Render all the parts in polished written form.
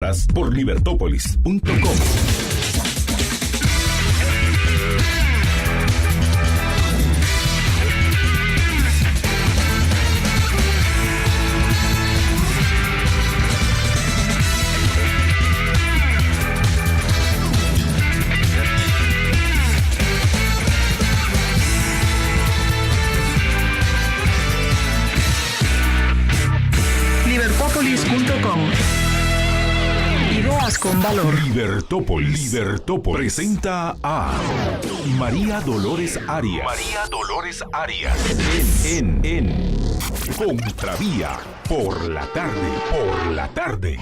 presentadas por Libertópolis.com. Libertópolis.com. Ideas con valor. Libertópolis presenta a María Dolores Arias. En Contravía por la tarde.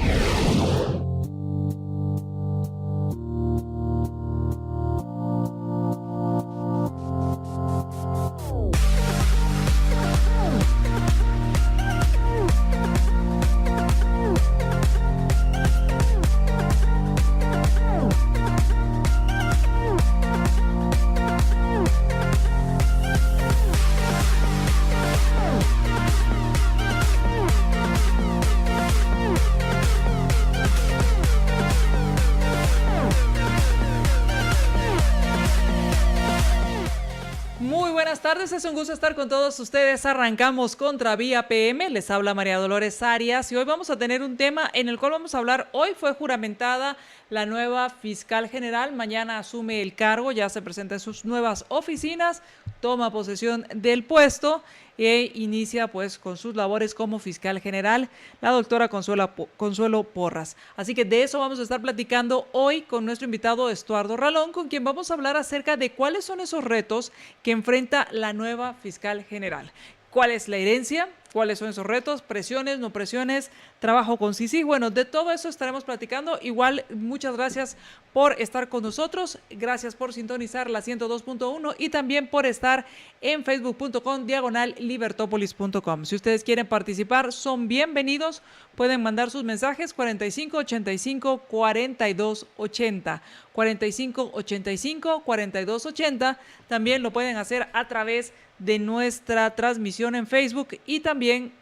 Es un gusto estar con todos ustedes. Arrancamos Contravía PM. Les habla María Dolores Arias y hoy vamos a tener un tema en el cual vamos a hablar. Hoy fue juramentada la nueva fiscal general. Mañana asume el cargo, ya se presenta en sus nuevas oficinas, toma posesión del puesto e inicia pues con sus labores como fiscal general la doctora Consuelo Porras. Así que de eso vamos a estar platicando hoy con nuestro invitado Estuardo Ralón, con quien vamos a hablar acerca de cuáles son esos retos que enfrenta la nueva fiscal general. ¿Cuál es la herencia? ¿Cuáles son esos retos? ¿Presiones, no presiones? ¿Trabajo con sí? Bueno, de todo eso estaremos platicando. Igual, muchas gracias por estar con nosotros. Gracias por sintonizar la 102.1 y también por estar en facebook.com/libertopolis.com. Si ustedes quieren participar, son bienvenidos. Pueden mandar sus mensajes 4585-4280. 4585-4280. También lo pueden hacer a través de nuestra transmisión en Facebook y también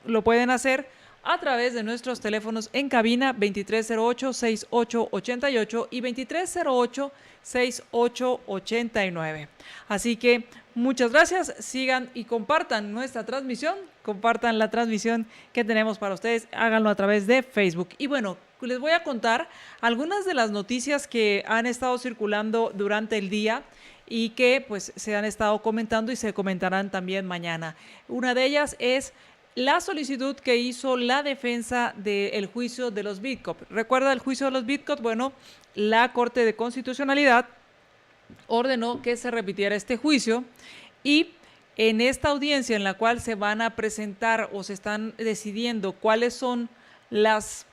lo pueden hacer a través de nuestros teléfonos en cabina 2308-6888 y 2308-6889. Así que muchas gracias, sigan y compartan nuestra transmisión, compartan la transmisión que tenemos para ustedes, háganlo a través de Facebook. Y bueno, les voy a contar algunas de las noticias que han estado circulando durante el día y que pues se han estado comentando y se comentarán también mañana. Una de ellas es la solicitud que hizo la defensa del juicio de los Bitcop. ¿Recuerda el juicio de los Bitcop? Bueno, la Corte de Constitucionalidad ordenó que se repitiera este juicio y en esta audiencia en la cual se van a presentar o se están decidiendo cuáles son los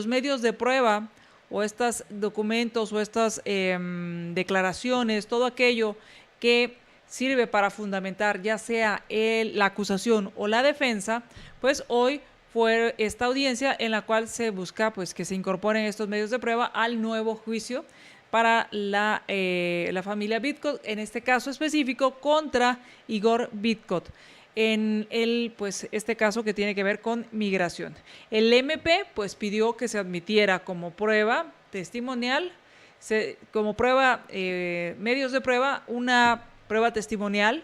medios de prueba o estos documentos o estas declaraciones, todo aquello que sirve para fundamentar ya sea la acusación o la defensa, pues hoy fue esta audiencia en la cual se busca pues que se incorporen estos medios de prueba al nuevo juicio para la familia Bitcop, en este caso específico contra Igor Bitcop, en este caso que tiene que ver con migración. El MP pues pidió que se admitiera como prueba testimonial, como prueba, medios de prueba, una prueba testimonial,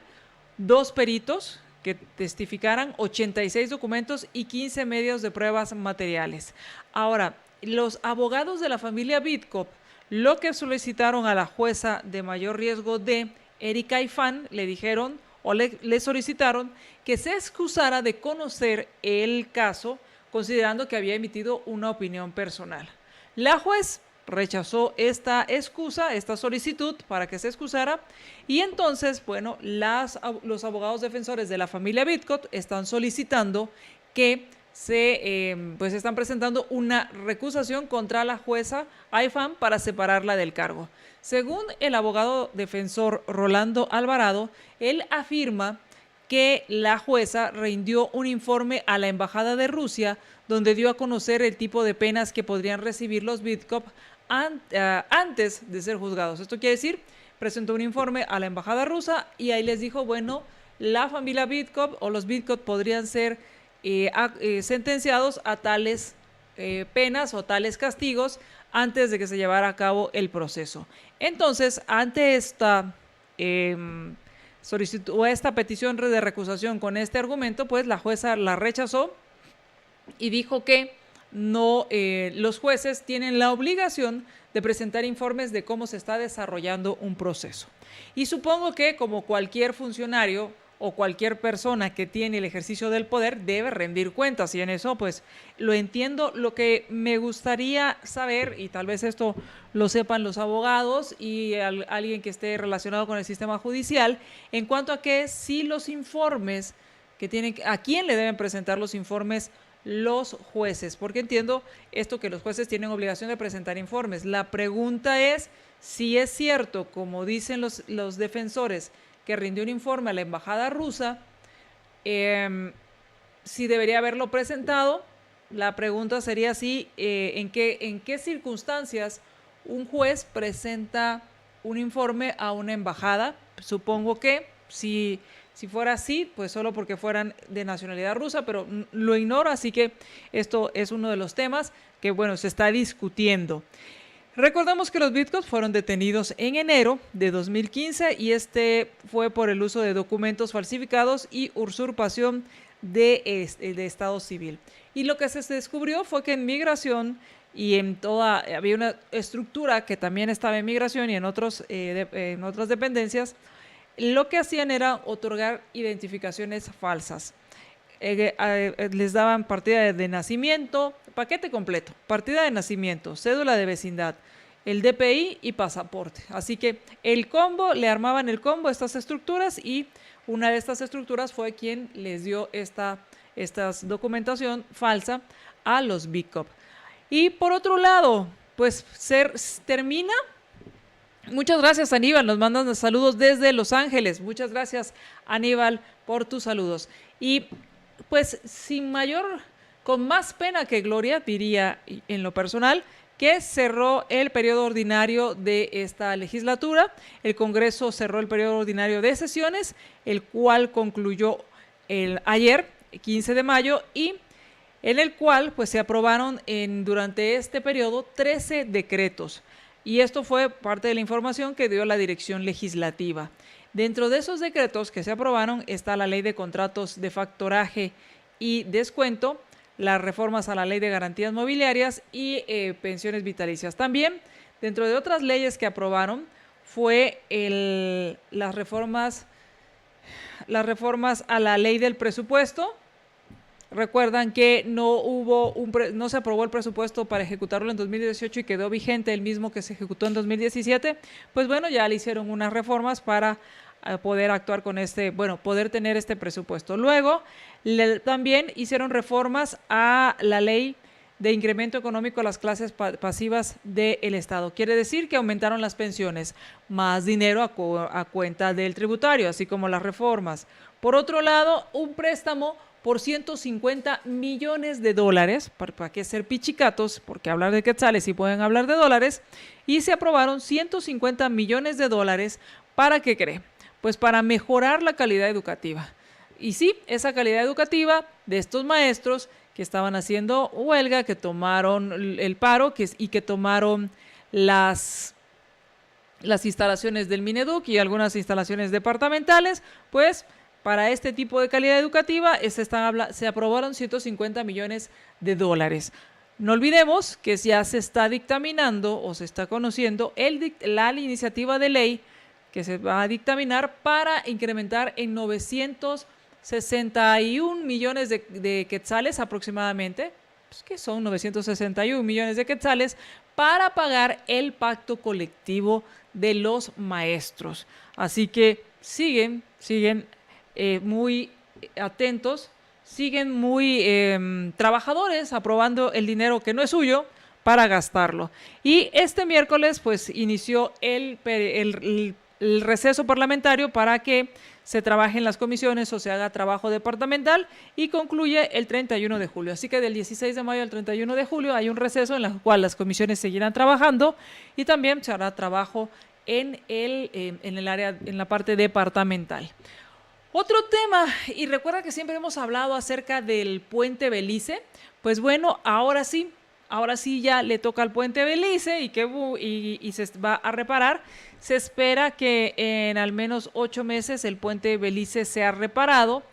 2 peritos que testificaran, 86 documentos y 15 medios de pruebas materiales. Ahora, los abogados de la familia Bitcop lo que solicitaron a la jueza de mayor riesgo de Erika Ifán, le dijeron o le solicitaron que se excusara de conocer el caso, considerando que había emitido una opinión personal. La juez rechazó esta excusa, esta solicitud para que se excusara, y entonces, bueno, los abogados defensores de la familia Bitcop están solicitando que están presentando una recusación contra la jueza Ifán para separarla del cargo. Según el abogado defensor Rolando Alvarado, él afirma que la jueza rindió un informe a la Embajada de Rusia donde dio a conocer el tipo de penas que podrían recibir los Bitcop antes de ser juzgados. Esto quiere decir, presentó un informe a la Embajada rusa y ahí les dijo, bueno, la familia Bitcop o los Bitcop podrían ser sentenciados a tales penas o tales castigos antes de que se llevara a cabo el proceso. Entonces, ante esta solicitud o esta petición de recusación con este argumento, pues la jueza la rechazó y dijo que no, los jueces tienen la obligación de presentar informes de cómo se está desarrollando un proceso. Y supongo que como cualquier funcionario o cualquier persona que tiene el ejercicio del poder debe rendir cuentas, y en eso pues lo entiendo. Lo que me gustaría saber, y tal vez esto lo sepan los abogados y alguien que esté relacionado con el sistema judicial, en cuanto a que si los informes que tienen, a quién le deben presentar los informes los jueces, porque entiendo esto, que los jueces tienen obligación de presentar informes. La pregunta es si es cierto, como dicen los defensores, que rindió un informe a la embajada rusa, si debería haberlo presentado. La pregunta sería si, en qué circunstancias un juez presenta un informe a una embajada. Supongo que si fuera así, pues solo porque fueran de nacionalidad rusa, pero lo ignoro, así que esto es uno de los temas que, bueno, se está discutiendo. Recordamos que los bitcoins fueron detenidos en enero de 2015 y este fue por el uso de documentos falsificados y usurpación de estado civil. Y lo que se descubrió fue que en migración y había una estructura que también estaba en migración y en otras dependencias, lo que hacían era otorgar identificaciones falsas. Les daban partida de nacimiento, paquete completo, partida de nacimiento, cédula de vecindad, el DPI y pasaporte. Así que le armaban el combo a estas estructuras, y una de estas estructuras fue quien les dio esta documentación falsa a los Bitcop. Y por otro lado, pues termina. Muchas gracias, Aníbal, nos mandan saludos desde Los Ángeles. Muchas gracias, Aníbal, por tus saludos. Y pues con más pena que gloria, diría en lo personal, que cerró el periodo ordinario de esta legislatura. El Congreso cerró el periodo ordinario de sesiones, el cual concluyó ayer, 15 de mayo, y en el cual pues se aprobaron durante este periodo 13 decretos. Y esto fue parte de la información que dio la dirección legislativa. Dentro de esos decretos que se aprobaron está la ley de contratos de factoraje y descuento, las reformas a la ley de garantías mobiliarias y pensiones vitalicias. También, dentro de otras leyes que aprobaron, fue las reformas a la ley del presupuesto. Recuerdan que no se aprobó el presupuesto para ejecutarlo en 2018 y quedó vigente el mismo que se ejecutó en 2017. Pues bueno, ya le hicieron unas reformas para poder actuar con poder tener este presupuesto. Luego, también hicieron reformas a la ley de incremento económico a las clases pasivas del Estado. Quiere decir que aumentaron las pensiones, más dinero a cuenta del tributario, así como las reformas. Por otro lado, un préstamo por $150 millones, ¿para qué ser pichicatos? Porque hablar de quetzales y pueden hablar de dólares, y se aprobaron $150 millones, ¿para qué cree? Pues para mejorar la calidad educativa. Y sí, esa calidad educativa de estos maestros que estaban haciendo huelga, que tomaron el paro y que tomaron las instalaciones del Mineduc y algunas instalaciones departamentales, pues para este tipo de calidad educativa se aprobaron $150 millones. No olvidemos que ya se está dictaminando o se está conociendo la iniciativa de ley que se va a dictaminar para incrementar en 961 millones de quetzales aproximadamente, pues que son 961 millones de quetzales, para pagar el pacto colectivo de los maestros. Así que siguen muy atentos, siguen muy trabajadores, aprobando el dinero que no es suyo para gastarlo. Y este miércoles pues inició el receso parlamentario para que se trabaje en las comisiones o se haga trabajo departamental, y concluye el 31 de julio. Así que del 16 de mayo al 31 de julio hay un receso en el cual las comisiones seguirán trabajando, y también se hará trabajo en la parte departamental. Otro tema, y recuerda que siempre hemos hablado acerca del puente Belice, pues bueno, ahora sí, ahora sí ya le toca al puente Belice y se va a reparar. Se espera que en al menos 8 meses el puente Belice sea reparado,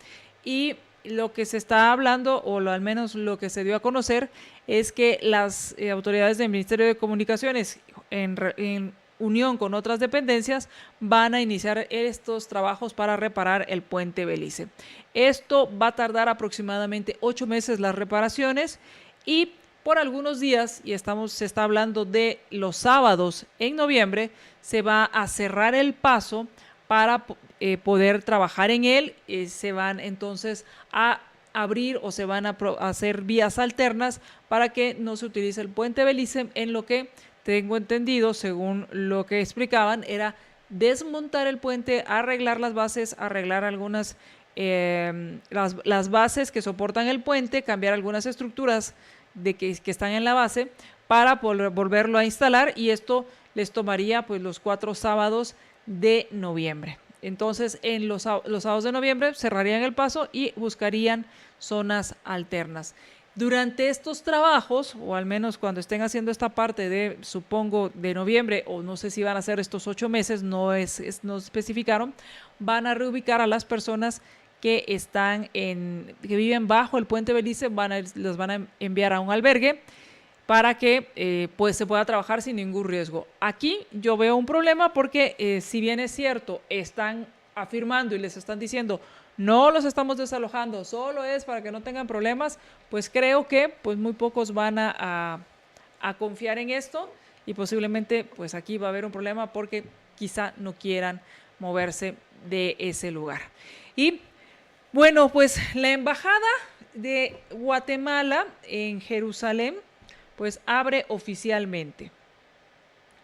y lo que se está hablando, al menos lo que se dio a conocer, es que las autoridades del Ministerio de Comunicaciones, en unión con otras dependencias, van a iniciar estos trabajos para reparar el puente Belice. Esto va a tardar aproximadamente 8 meses las reparaciones, y por algunos días, y se está hablando de los sábados en noviembre, se va a cerrar el paso para poder trabajar en él. Se van entonces a abrir o se van a hacer vías alternas para que no se utilice el puente Belice. En lo que tengo entendido, según lo que explicaban, era desmontar el puente, arreglar las bases, arreglar algunas las bases que soportan el puente, cambiar algunas estructuras que están en la base para volverlo a instalar, y esto les tomaría pues los 4 sábados de noviembre. Entonces en los sábados de noviembre cerrarían el paso y buscarían zonas alternas. Durante estos trabajos, o al menos cuando estén haciendo esta parte supongo, de noviembre, o no sé si van a hacer estos 8 meses, no especificaron, van a reubicar a las personas que viven bajo el puente Belice, los van a enviar a un albergue para que pues se pueda trabajar sin ningún riesgo. Aquí yo veo un problema porque si bien es cierto, están afirmando y les están diciendo no los estamos desalojando, solo es para que no tengan problemas, pues creo que pues muy pocos van a confiar en esto, y posiblemente pues aquí va a haber un problema porque quizá no quieran moverse de ese lugar. Y bueno, pues la embajada de Guatemala en Jerusalén pues abre oficialmente,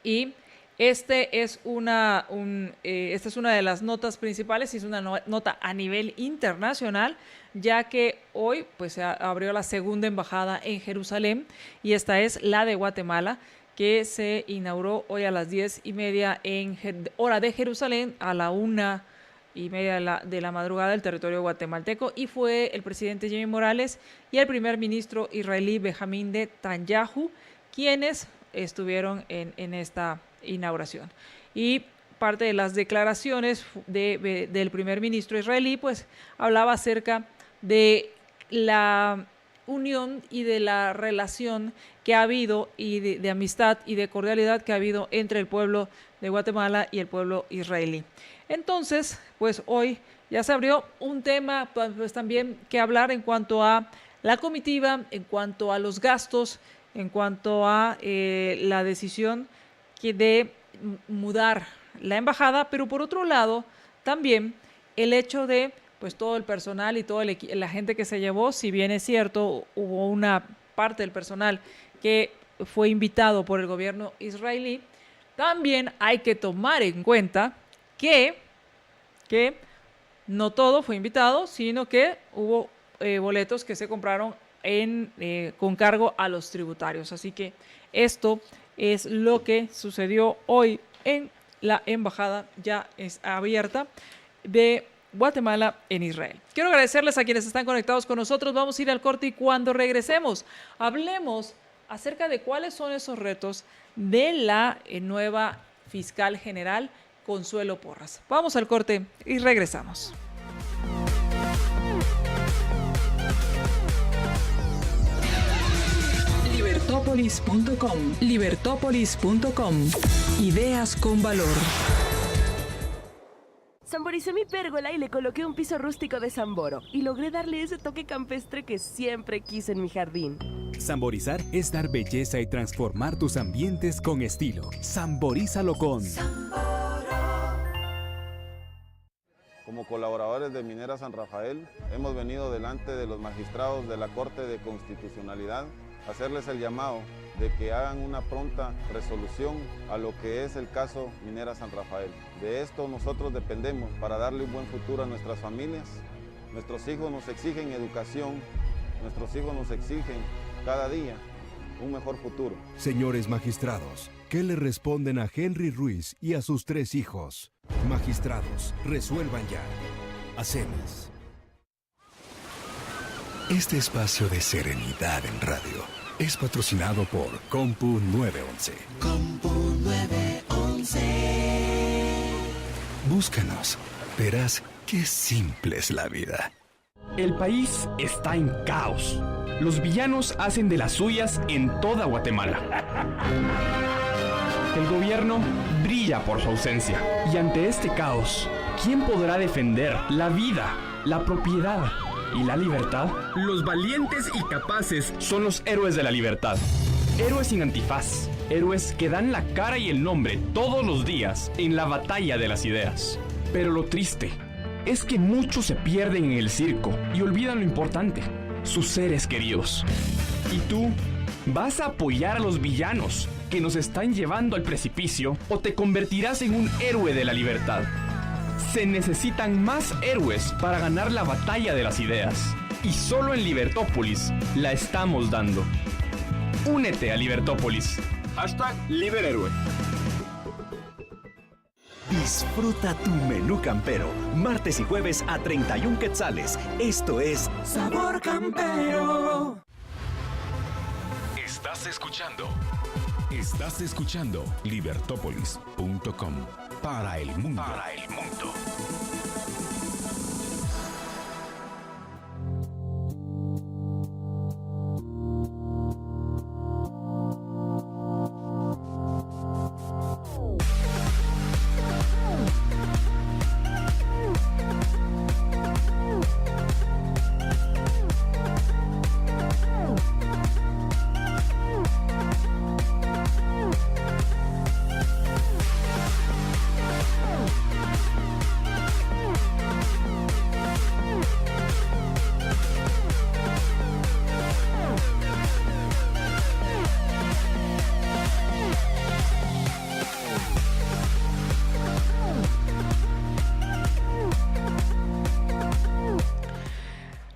y esta es una de las notas principales, y es una nota a nivel internacional, ya que hoy pues se abrió la segunda embajada en Jerusalén, y esta es la de Guatemala, que se inauguró hoy a las 10:30 en hora de Jerusalén, a la 1:30 de la madrugada del territorio guatemalteco, y fue el presidente Jimmy Morales y el primer ministro israelí Benjamín Netanyahu quienes estuvieron en esta inauguración. Y parte de las declaraciones del primer ministro israelí pues hablaba acerca de la unión y de la relación que ha habido, y de amistad y de cordialidad que ha habido entre el pueblo de Guatemala y el pueblo israelí. Entonces, pues hoy ya se abrió un tema pues también que hablar en cuanto a la comitiva, en cuanto a los gastos, en cuanto a la decisión de mudar la embajada, pero por otro lado también el hecho de pues todo el personal y toda la gente que se llevó. Si bien es cierto, hubo una parte del personal que fue invitado por el gobierno israelí, también hay que tomar en cuenta que no todo fue invitado, sino que hubo boletos que se compraron con cargo a los tributarios. Así que esto es lo que sucedió hoy en la embajada ya es abierta de Guatemala en Israel. Quiero agradecerles a quienes están conectados con nosotros. Vamos a ir al corte, y cuando regresemos hablemos acerca de cuáles son esos retos de la nueva fiscal general Consuelo Porras. Vamos al corte y regresamos. Libertópolis.com. Libertópolis.com. Ideas con valor. Samboricé mi pérgola y le coloqué un piso rústico de Samboro, y logré darle ese toque campestre que siempre quise en mi jardín. Samborizar es dar belleza y transformar tus ambientes con estilo. Samborízalo con Como colaboradores de Minera San Rafael, hemos venido delante de los magistrados de la Corte de Constitucionalidad a hacerles el llamado de que hagan una pronta resolución a lo que es el caso Minera San Rafael. De esto nosotros dependemos para darle un buen futuro a nuestras familias. Nuestros hijos nos exigen educación, nuestros hijos nos exigen cada día un mejor futuro. Señores magistrados, ¿qué le responden a Henry Ruiz y a sus 3 hijos? Magistrados, resuelvan ya. Hacemos. Este espacio de serenidad en radio es patrocinado por Compu 911. Compu 911. Búscanos. Verás qué simple es la vida. El país está en caos. Los villanos hacen de las suyas en toda Guatemala. El gobierno brilla por su ausencia. Y ante este caos, ¿quién podrá defender la vida, la propiedad y la libertad? Los valientes y capaces son los héroes de la libertad. Héroes sin antifaz. Héroes que dan la cara y el nombre todos los días en la batalla de las ideas. Pero lo triste es que muchos se pierden en el circo y olvidan lo importante, sus seres queridos. ¿Y tú vas a apoyar a los villanos que nos están llevando al precipicio o te convertirás en un héroe de la libertad? Se necesitan más héroes para ganar la batalla de las ideas. Y solo en Libertópolis la estamos dando. Únete a Libertópolis. #LiberHéroe. Disfruta tu menú campero, martes y jueves a 31 quetzales. Esto es Sabor Campero. Estás escuchando libertopolis.com para el mundo.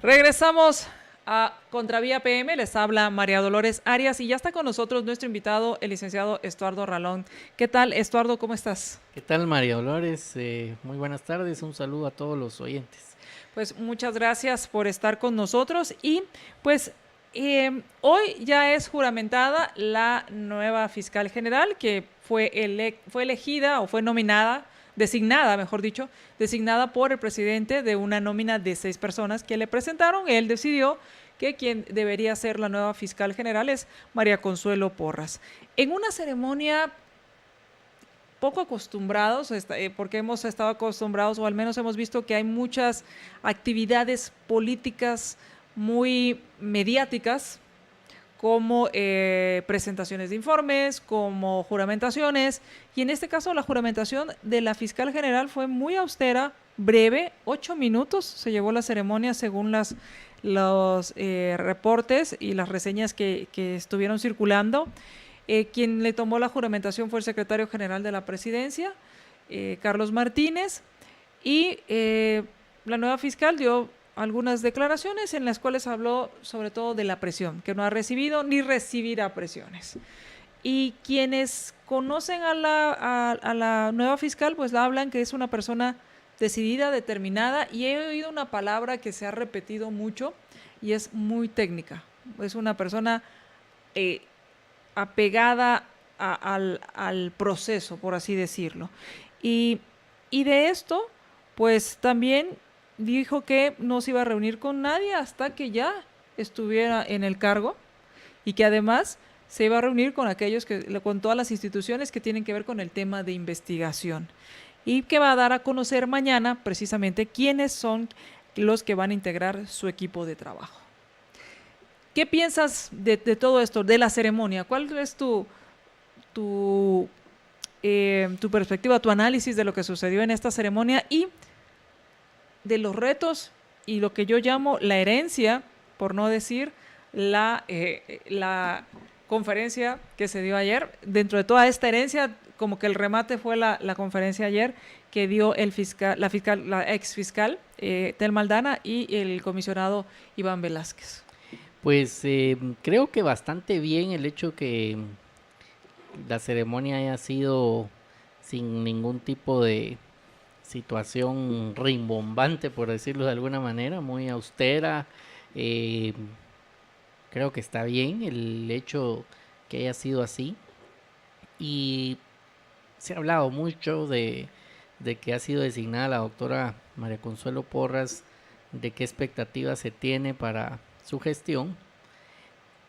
Regresamos a Contravía PM, les habla María Dolores Arias y ya está con nosotros nuestro invitado, el licenciado Estuardo Ralón. ¿Qué tal, Estuardo? ¿Cómo estás? ¿Qué tal, María Dolores? Muy buenas tardes, un saludo a todos los oyentes. Pues muchas gracias por estar con nosotros y pues hoy ya es juramentada la nueva fiscal general que fue elegida o fue designada por el presidente de una nómina de 6 personas que le presentaron. Él decidió que quien debería ser la nueva fiscal general es María Consuelo Porras. En una ceremonia poco acostumbrados, porque hemos estado acostumbrados, o al menos hemos visto que hay muchas actividades políticas muy mediáticas, como presentaciones de informes, como juramentaciones, y en este caso la juramentación de la fiscal general fue muy austera, breve, 8 minutos se llevó la ceremonia según los reportes y las reseñas que estuvieron circulando. Quien le tomó la juramentación fue el secretario general de la presidencia, Carlos Martínez, y la nueva fiscal dio algunas declaraciones en las cuales habló sobre todo de la presión, que no ha recibido ni recibirá presiones. Y quienes conocen a la nueva fiscal, pues la hablan que es una persona decidida, determinada, y he oído una palabra que se ha repetido mucho y es muy técnica. Es una persona apegada al proceso, por así decirlo. Y de esto, pues también dijo que no se iba a reunir con nadie hasta que ya estuviera en el cargo y que además se iba a reunir con con todas las instituciones que tienen que ver con el tema de investigación y que va a dar a conocer mañana precisamente quiénes son los que van a integrar su equipo de trabajo. ¿Qué piensas de todo esto, de la ceremonia? ¿Cuál es tu perspectiva, tu análisis de lo que sucedió en esta ceremonia y de los retos y lo que yo llamo la herencia, por no decir la conferencia que se dio ayer? Dentro de toda esta herencia, como que el remate fue la conferencia ayer que dio la ex fiscal Telma Aldana y el comisionado Iván Velázquez. Pues creo que bastante bien el hecho que la ceremonia haya sido sin ningún tipo de situación rimbombante, por decirlo de alguna manera, muy austera. Creo que está bien el hecho que haya sido así. Y se ha hablado mucho de que ha sido designada la doctora María Consuelo Porras, de qué expectativas se tiene para su gestión,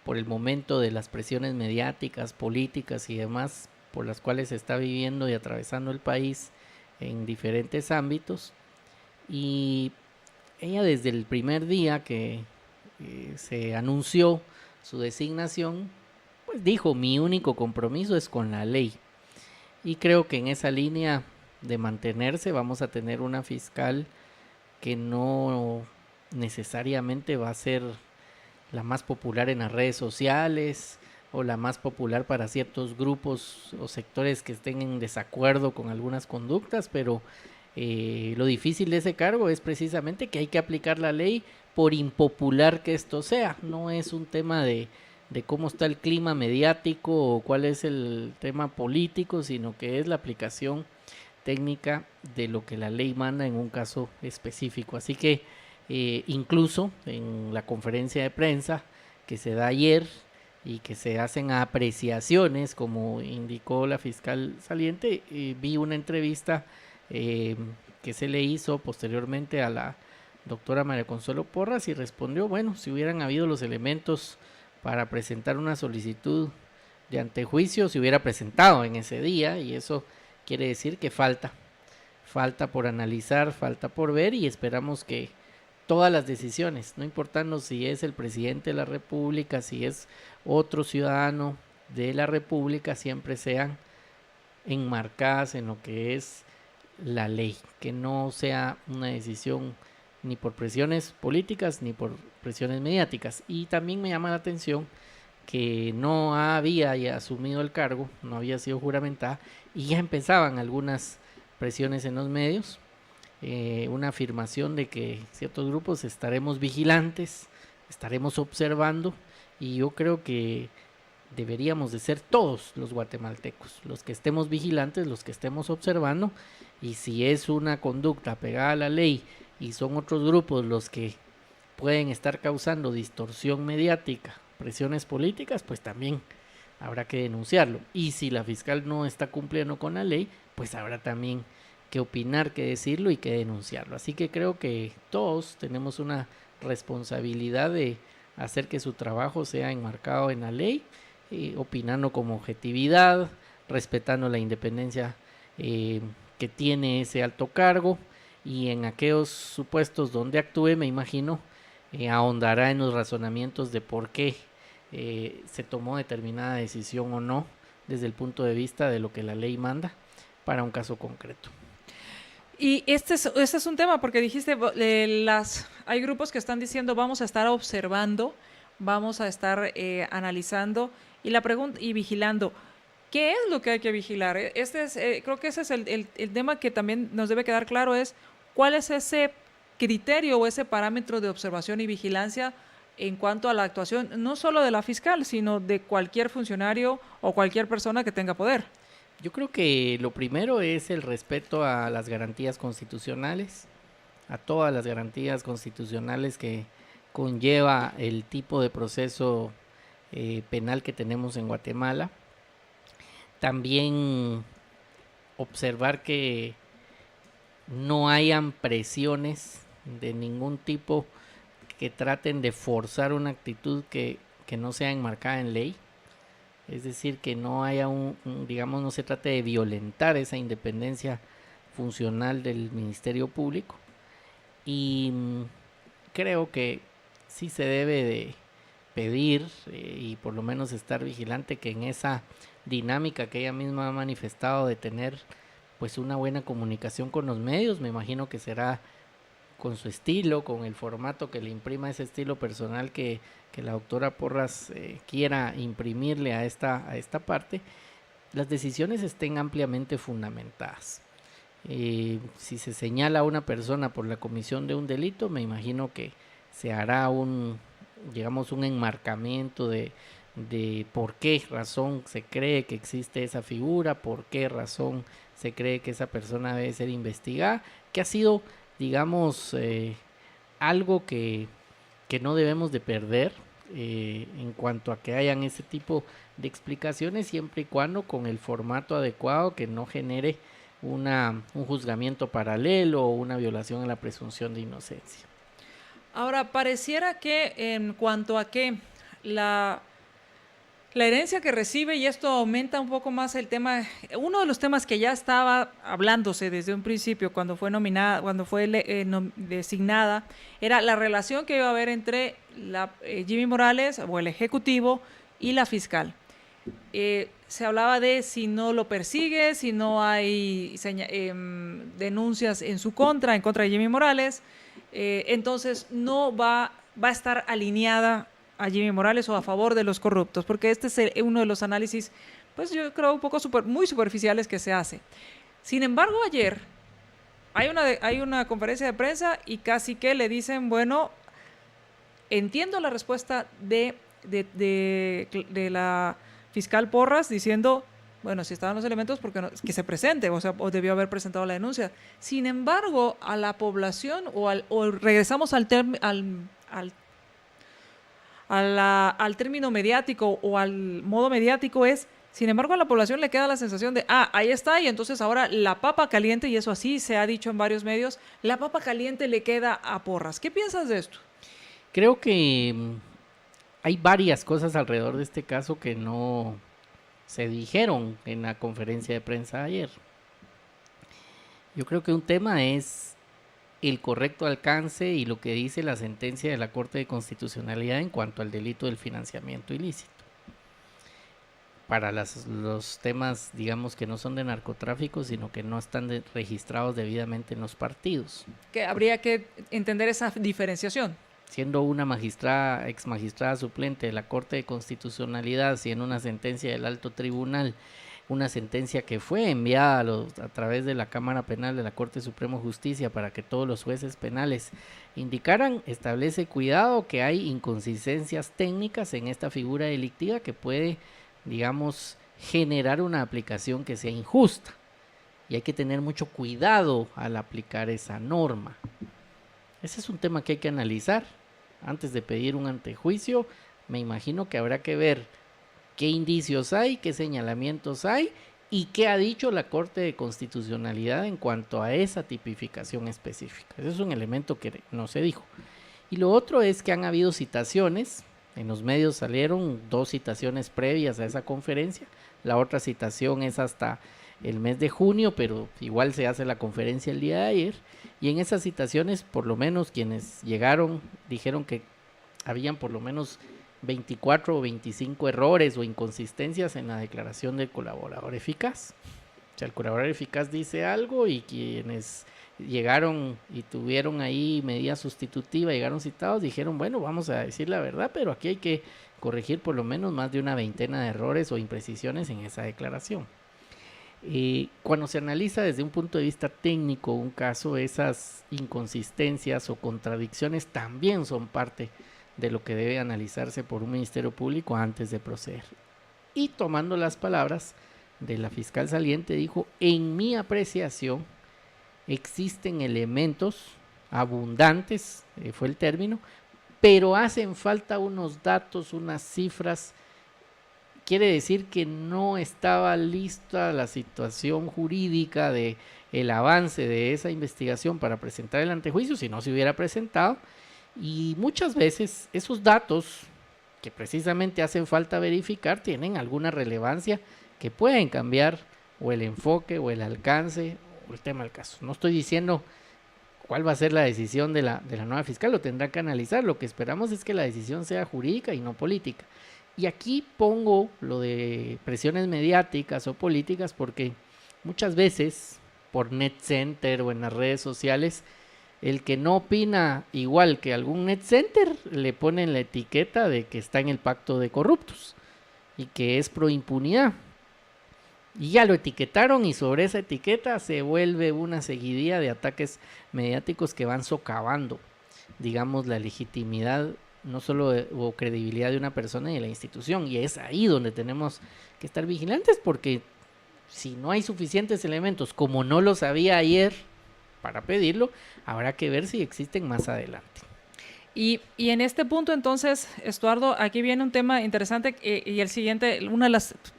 por el momento de las presiones mediáticas, políticas y demás, por las cuales se está viviendo y atravesando el país en diferentes ámbitos. Y ella desde el primer día que se anunció su designación, pues dijo: mi único compromiso es con la ley. Y creo que en esa línea de mantenerse vamos a tener una fiscal que no necesariamente va a ser la más popular en las redes sociales o la más popular para ciertos grupos o sectores que estén en desacuerdo con algunas conductas, pero lo difícil de ese cargo es precisamente que hay que aplicar la ley por impopular que esto sea. No es un tema de cómo está el clima mediático o cuál es el tema político, sino que es la aplicación técnica de lo que la ley manda en un caso específico. Así que incluso en la conferencia de prensa que se da ayer y que se hacen apreciaciones, como indicó la fiscal saliente, vi una entrevista que se le hizo posteriormente a la doctora María Consuelo Porras y respondió: bueno, si hubieran habido los elementos para presentar una solicitud de antejuicio, se hubiera presentado en ese día, y eso quiere decir que falta por analizar, falta por ver, y esperamos que todas las decisiones, no importando si es el presidente de la República, si es otro ciudadano de la República, siempre sean enmarcadas en lo que es la ley, que no sea una decisión ni por presiones políticas ni por presiones mediáticas. Y también me llama la atención que no había ya asumido el cargo, no había sido juramentada, y ya empezaban algunas presiones en los medios, una afirmación de que ciertos grupos estaremos vigilantes, estaremos observando, y yo creo que deberíamos de ser todos los guatemaltecos, los que estemos vigilantes, los que estemos observando, y si es una conducta pegada a la ley y son otros grupos los que pueden estar causando distorsión mediática, presiones políticas, pues también habrá que denunciarlo. Y si la fiscal no está cumpliendo con la ley, pues habrá también que opinar, que decirlo y que denunciarlo. Así que creo que todos tenemos una responsabilidad de hacer que su trabajo sea enmarcado en la ley, opinando con objetividad, respetando la independencia que tiene ese alto cargo, y en aquellos supuestos donde actúe, me imagino, ahondará en los razonamientos de por qué se tomó determinada decisión o no, desde el punto de vista de lo que la ley manda para un caso concreto. Y este es un tema, porque dijiste, hay grupos que están diciendo vamos a estar observando, vamos a estar analizando y vigilando. ¿Qué es lo que hay que vigilar? Creo que ese es el tema que también nos debe quedar claro, es cuál es ese criterio o ese parámetro de observación y vigilancia en cuanto a la actuación, no solo de la fiscal, sino de cualquier funcionario o cualquier persona que tenga poder. Yo creo que lo primero es el respeto a las garantías constitucionales, a todas las garantías constitucionales que conlleva el tipo de proceso penal que tenemos en Guatemala. También observar que no hayan presiones de ningún tipo que traten de forzar una actitud que no sea enmarcada en ley. Es decir, que no haya digamos, no se trate de violentar esa independencia funcional del Ministerio Público. Y creo que sí se debe de pedir y por lo menos estar vigilante que en esa dinámica que ella misma ha manifestado de tener pues una buena comunicación con los medios, me imagino que será con su estilo, con el formato que le imprima ese estilo personal que la doctora Porras quiera imprimirle a esta parte, las decisiones estén ampliamente fundamentadas. Si se señala a una persona por la comisión de un delito, me imagino que se hará un enmarcamiento de por qué razón se cree que existe esa figura, por qué razón se cree que esa persona debe ser investigada, que ha sido, digamos, algo que no debemos de perder, en cuanto a que hayan ese tipo de explicaciones, siempre y cuando con el formato adecuado que no genere un juzgamiento paralelo o una violación a la presunción de inocencia. Ahora, pareciera que en cuanto a que la herencia que recibe, y esto aumenta un poco más el tema, uno de los temas que ya estaba hablándose desde un principio cuando fue nominada, cuando fue designada, era la relación que iba a haber entre Jimmy Morales o el ejecutivo y la fiscal. Se hablaba de si no lo persigue, si no hay denuncias en contra de Jimmy Morales, entonces no va a estar alineada a Jimmy Morales o a favor de los corruptos, porque este es uno de los análisis, pues yo creo un poco muy superficiales que se hace. Sin embargo, ayer hay una conferencia de prensa y casi que le dicen, bueno, entiendo la respuesta de la fiscal Porras diciendo, bueno, si estaban los elementos, porque no, que se presente, o debió haber presentado la denuncia. Sin embargo, a la población, o regresamos al término mediático o al modo mediático sin embargo, a la población le queda la sensación de, ahí está, y entonces ahora la papa caliente, y eso así se ha dicho en varios medios, la papa caliente le queda a Porras. ¿Qué piensas de esto? Creo que hay varias cosas alrededor de este caso que no se dijeron en la conferencia de prensa ayer. Yo creo que un tema es el correcto alcance y lo que dice la sentencia de la Corte de Constitucionalidad en cuanto al delito del financiamiento ilícito. Para los temas, digamos, que no son de narcotráfico, sino que no están registrados debidamente en los partidos. Que habría que entender esa diferenciación. Siendo una ex magistrada suplente de la Corte de Constitucionalidad, si en una sentencia del alto tribunal, una sentencia que fue enviada a través de la Cámara Penal de la Corte Suprema de Justicia para que todos los jueces penales indicaran, establece cuidado que hay inconsistencias técnicas en esta figura delictiva que puede, digamos, generar una aplicación que sea injusta, y hay que tener mucho cuidado al aplicar esa norma. Ese es un tema que hay que analizar antes de pedir un antejuicio. Me imagino que habrá que ver qué indicios hay, qué señalamientos hay y qué ha dicho la Corte de Constitucionalidad en cuanto a esa tipificación específica. Ese es un elemento que no se dijo. Y lo otro es que han habido citaciones. En los medios salieron 2 citaciones previas a esa conferencia. La otra citación es hasta el mes de junio, pero igual se hace la conferencia el día de ayer. Y en esas citaciones, por lo menos quienes llegaron, dijeron que habían por lo menos 24 o 25 errores o inconsistencias en la declaración del colaborador eficaz. O sea, el colaborador eficaz dice algo y quienes llegaron y tuvieron ahí medida sustitutiva, llegaron citados, dijeron, bueno, vamos a decir la verdad, pero aquí hay que corregir por lo menos más de una veintena de errores o imprecisiones en esa declaración. Cuando se analiza desde un punto de vista técnico un caso, esas inconsistencias o contradicciones también son parte de lo que debe analizarse por un Ministerio Público antes de proceder. Y tomando las palabras de la fiscal saliente, dijo, en mi apreciación existen elementos abundantes, fue el término, pero hacen falta unos datos, unas cifras. Quiere decir que no estaba lista la situación jurídica de el avance de esa investigación para presentar el antejuicio, si no se hubiera presentado, y muchas veces esos datos que precisamente hacen falta verificar tienen alguna relevancia que pueden cambiar o el enfoque o el alcance o el tema del caso. No estoy diciendo cuál va a ser la decisión de la nueva fiscal, lo tendrá que analizar. Lo que esperamos es que la decisión sea jurídica y no política. Y aquí pongo lo de presiones mediáticas o políticas porque muchas veces por Net Center o en las redes sociales, el que no opina igual que algún Net Center le ponen la etiqueta de que está en el pacto de corruptos y que es pro impunidad. Y ya lo etiquetaron y sobre esa etiqueta se vuelve una seguidilla de ataques mediáticos que van socavando, digamos, la legitimidad no solo o credibilidad de una persona y de la institución, y es ahí donde tenemos que estar vigilantes, porque si no hay suficientes elementos, como no los había ayer para pedirlo, habrá que ver si existen más adelante. Y en este punto, entonces, Estuardo, aquí viene un tema interesante y el siguiente,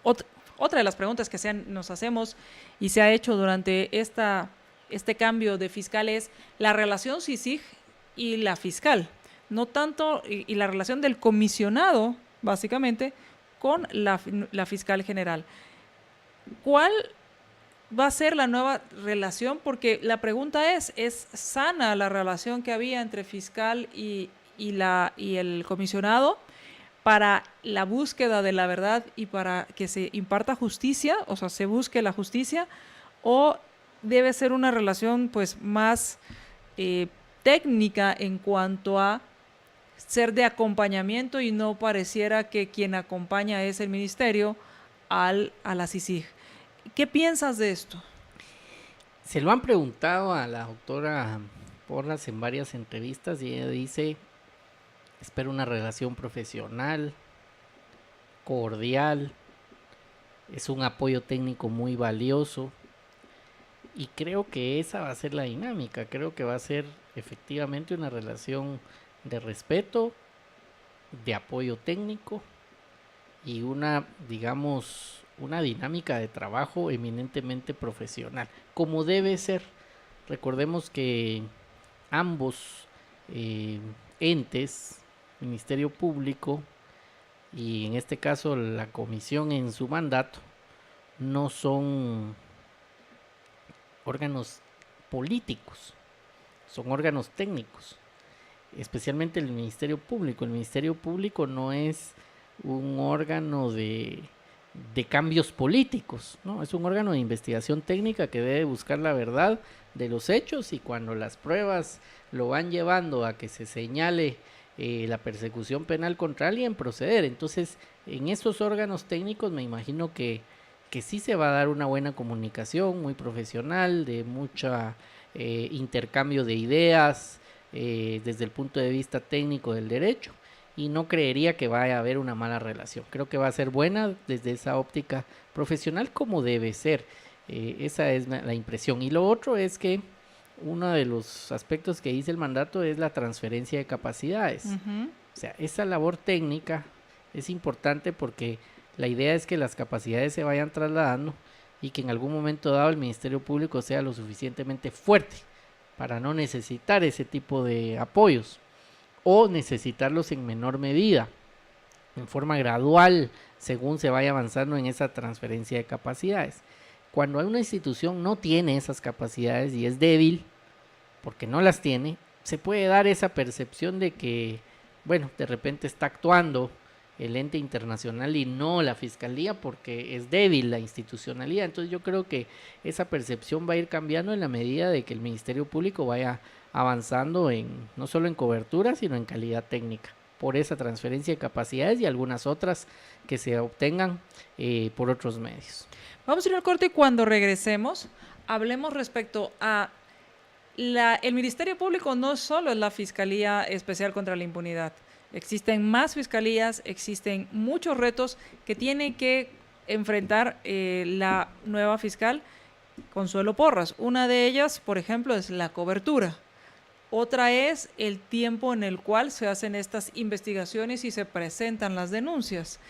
otra de las preguntas que nos hacemos y se ha hecho durante este cambio de fiscal es la relación CICIG y la fiscal, no tanto, y la relación del comisionado, básicamente, con la fiscal general. ¿Cuál va a ser la nueva relación? Porque la pregunta ¿es sana la relación que había entre fiscal y el comisionado para la búsqueda de la verdad y para que se imparta justicia, o sea, se busque la justicia, o debe ser una relación pues más técnica en cuanto a ser de acompañamiento y no pareciera que quien acompaña es el ministerio a la CICIG? ¿Qué piensas de esto? Se lo han preguntado a la doctora Porras en varias entrevistas y ella dice: espero una relación profesional, cordial, es un apoyo técnico muy valioso, y creo que esa va a ser la dinámica. Creo que va a ser efectivamente una relación de respeto, de apoyo técnico y una dinámica de trabajo eminentemente profesional, como debe ser. Recordemos que ambos entes, Ministerio Público y en este caso la comisión en su mandato, no son órganos políticos, son órganos técnicos, especialmente el Ministerio Público. El Ministerio Público no es un órgano de cambios políticos, ¿no? Es un órgano de investigación técnica que debe buscar la verdad de los hechos, y cuando las pruebas lo van llevando a que se señale la persecución penal contra alguien, proceder. Entonces, en estos órganos técnicos me imagino que sí se va a dar una buena comunicación, muy profesional, de mucha intercambio de ideas desde el punto de vista técnico del derecho, y no creería que vaya a haber una mala relación. Creo que va a ser buena desde esa óptica profesional, como debe ser. Esa es la impresión. Y lo otro es que uno de los aspectos que dice el mandato es la transferencia de capacidades. Uh-huh. O sea, esa labor técnica es importante porque la idea es que las capacidades se vayan trasladando y que en algún momento dado el Ministerio Público sea lo suficientemente fuerte para no necesitar ese tipo de apoyos, o necesitarlos en menor medida, en forma gradual, según se vaya avanzando en esa transferencia de capacidades. Cuando una institución no tiene esas capacidades y es débil, porque no las tiene, se puede dar esa percepción de que, bueno, de repente está actuando el ente internacional y no la fiscalía porque es débil la institucionalidad. Entonces yo creo que esa percepción va a ir cambiando en la medida de que el Ministerio Público vaya avanzando no solo en cobertura, sino en calidad técnica, por esa transferencia de capacidades y algunas otras que se obtengan por otros medios. Vamos a ir al corte y cuando regresemos hablemos respecto a el Ministerio Público. No solo es la Fiscalía Especial contra la Impunidad, existen más fiscalías, existen muchos retos que tiene que enfrentar la nueva fiscal Consuelo Porras. Una de ellas, por ejemplo, es la cobertura. Otra es el tiempo en el cual se hacen estas investigaciones y se presentan las denuncias.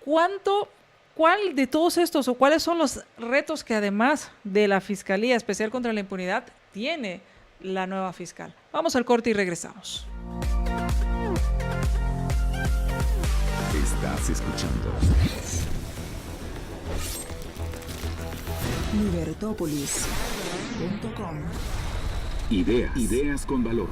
¿Cuál de todos estos o cuáles son los retos que además de la Fiscalía Especial contra la Impunidad tiene la nueva fiscal? Vamos al corte y regresamos. Estás escuchando Libertópolis.com. Ideas con valor.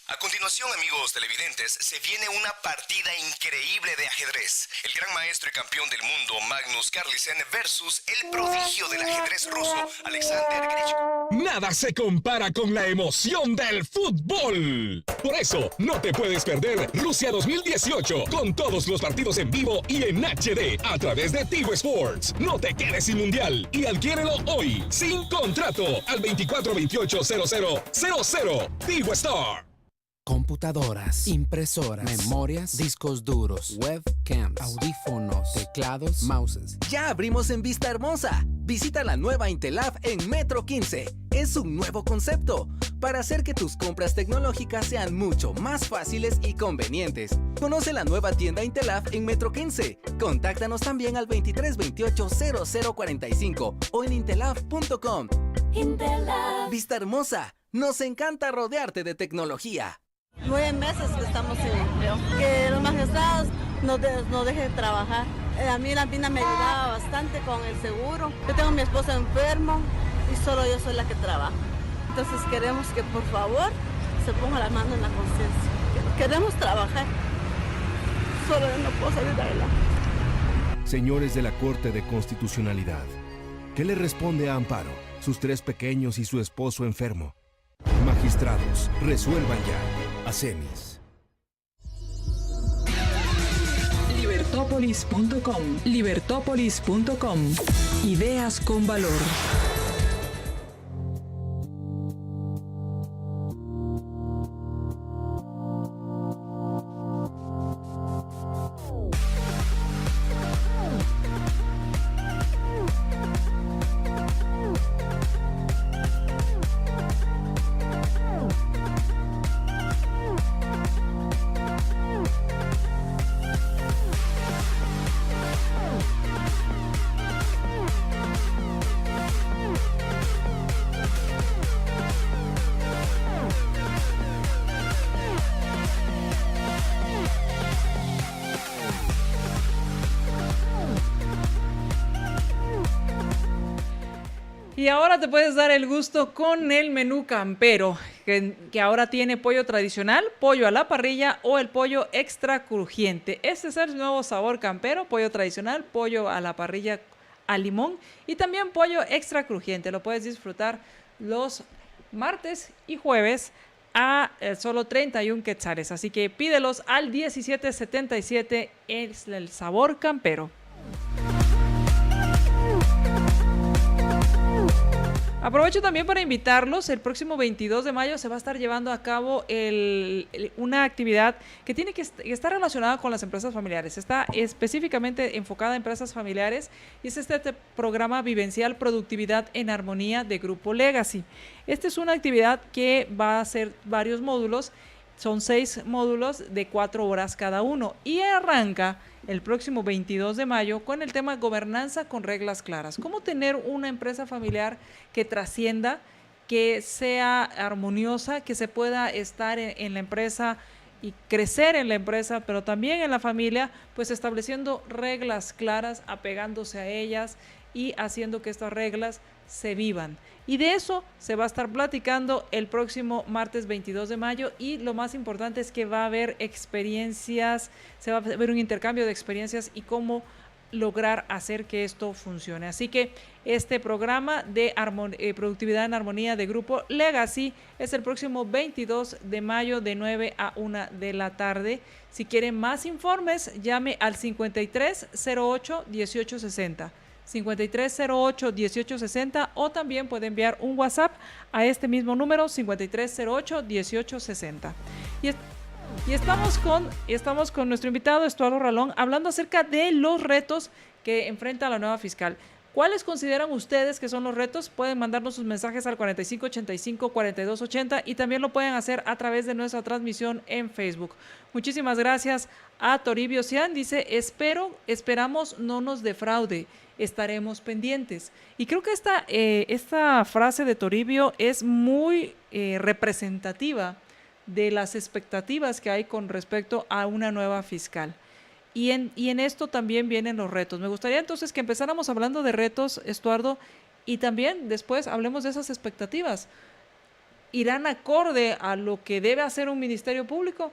A continuación, amigos televidentes, se viene una partida increíble de ajedrez. El gran maestro y campeón del mundo, Magnus Carlsen, versus el prodigio del ajedrez ruso, Alexander Grishko. Nada se compara con la emoción del fútbol. Por eso, no te puedes perder Rusia 2018 con todos los partidos en vivo y en HD a través de Tigo Sports. No te quedes sin mundial y adquiérelo hoy, sin contrato, al 2428-0000. Tigo Star. Computadoras, impresoras, memorias, discos duros, webcams, audífonos, teclados, mouses. Ya abrimos en Vista Hermosa. Visita la nueva Intelab en Metro 15. Es un nuevo concepto. para hacer que tus compras tecnológicas sean mucho más fáciles y convenientes. Conoce la nueva tienda Intelaf en Metro 15. Contáctanos también al 2328-0045 o en intelaf.com. Intelaf. Vista Hermosa, nos encanta rodearte de tecnología. 9 meses que estamos sin empleo. Que los magistrados nos dejen trabajar. A mí la PINA me ayudaba bastante con el seguro. Yo tengo a mi esposo enfermo y solo yo soy la que trabaja. Entonces queremos que por favor se ponga la mano en la conciencia. Queremos trabajar. Solo yo no puedo salir de adelante. Señores de la Corte de Constitucionalidad, ¿qué le responde a Amparo, sus 3 pequeños y su esposo enfermo? Magistrados, resuelvan ya. Acemis. Libertópolis.com. Libertópolis.com. Ideas con valor. Y ahora te puedes dar el gusto con el menú campero, que ahora tiene pollo tradicional, pollo a la parrilla o el pollo extra crujiente. Este es el nuevo sabor campero, pollo tradicional, pollo a la parrilla a limón y también pollo extra crujiente. Lo puedes disfrutar los martes y jueves a solo 31 quetzales. Así que pídelos al 1777, es el sabor campero. Aprovecho también para invitarlos, el próximo 22 de mayo se va a estar llevando a cabo una actividad que tiene que estar relacionada con las empresas familiares. Está específicamente enfocada a empresas familiares y es este programa vivencial Productividad en Armonía de Grupo Legacy. Esta es una actividad que va a ser varios módulos, son 6 módulos de 4 horas cada uno y arranca el próximo 22 de mayo con el tema gobernanza con reglas claras. Cómo tener una empresa familiar que trascienda, que sea armoniosa, que se pueda estar en la empresa y crecer en la empresa, pero también en la familia, pues estableciendo reglas claras, apegándose a ellas y haciendo que estas reglas se vivan. Y de eso se va a estar platicando el próximo martes 22 de mayo y lo más importante es que va a haber experiencias, se va a haber un intercambio de experiencias y cómo lograr hacer que esto funcione. Así que este programa de Productividad en Armonía de Grupo Legacy es el próximo 22 de mayo de 9 a 1 de la tarde. Si quieren más informes, llame al 5308-1860. 5308-1860 o también puede enviar un WhatsApp a este mismo número 5308-1860. Y estamos con nuestro invitado Estuardo Ralón hablando acerca de los retos que enfrenta la nueva fiscal. ¿Cuáles consideran ustedes que son los retos? Pueden mandarnos sus mensajes al 4585-4280 y también lo pueden hacer a través de nuestra transmisión en Facebook. Muchísimas gracias a Toribio Cian. Dice, esperamos no nos defraude, estaremos pendientes. Y creo que esta frase de Toribio es muy representativa de las expectativas que hay con respecto a una nueva fiscal. Y en esto también vienen los retos. Me gustaría entonces que empezáramos hablando de retos, Estuardo, y también después hablemos de esas expectativas. ¿Irán acorde a lo que debe hacer un ministerio público?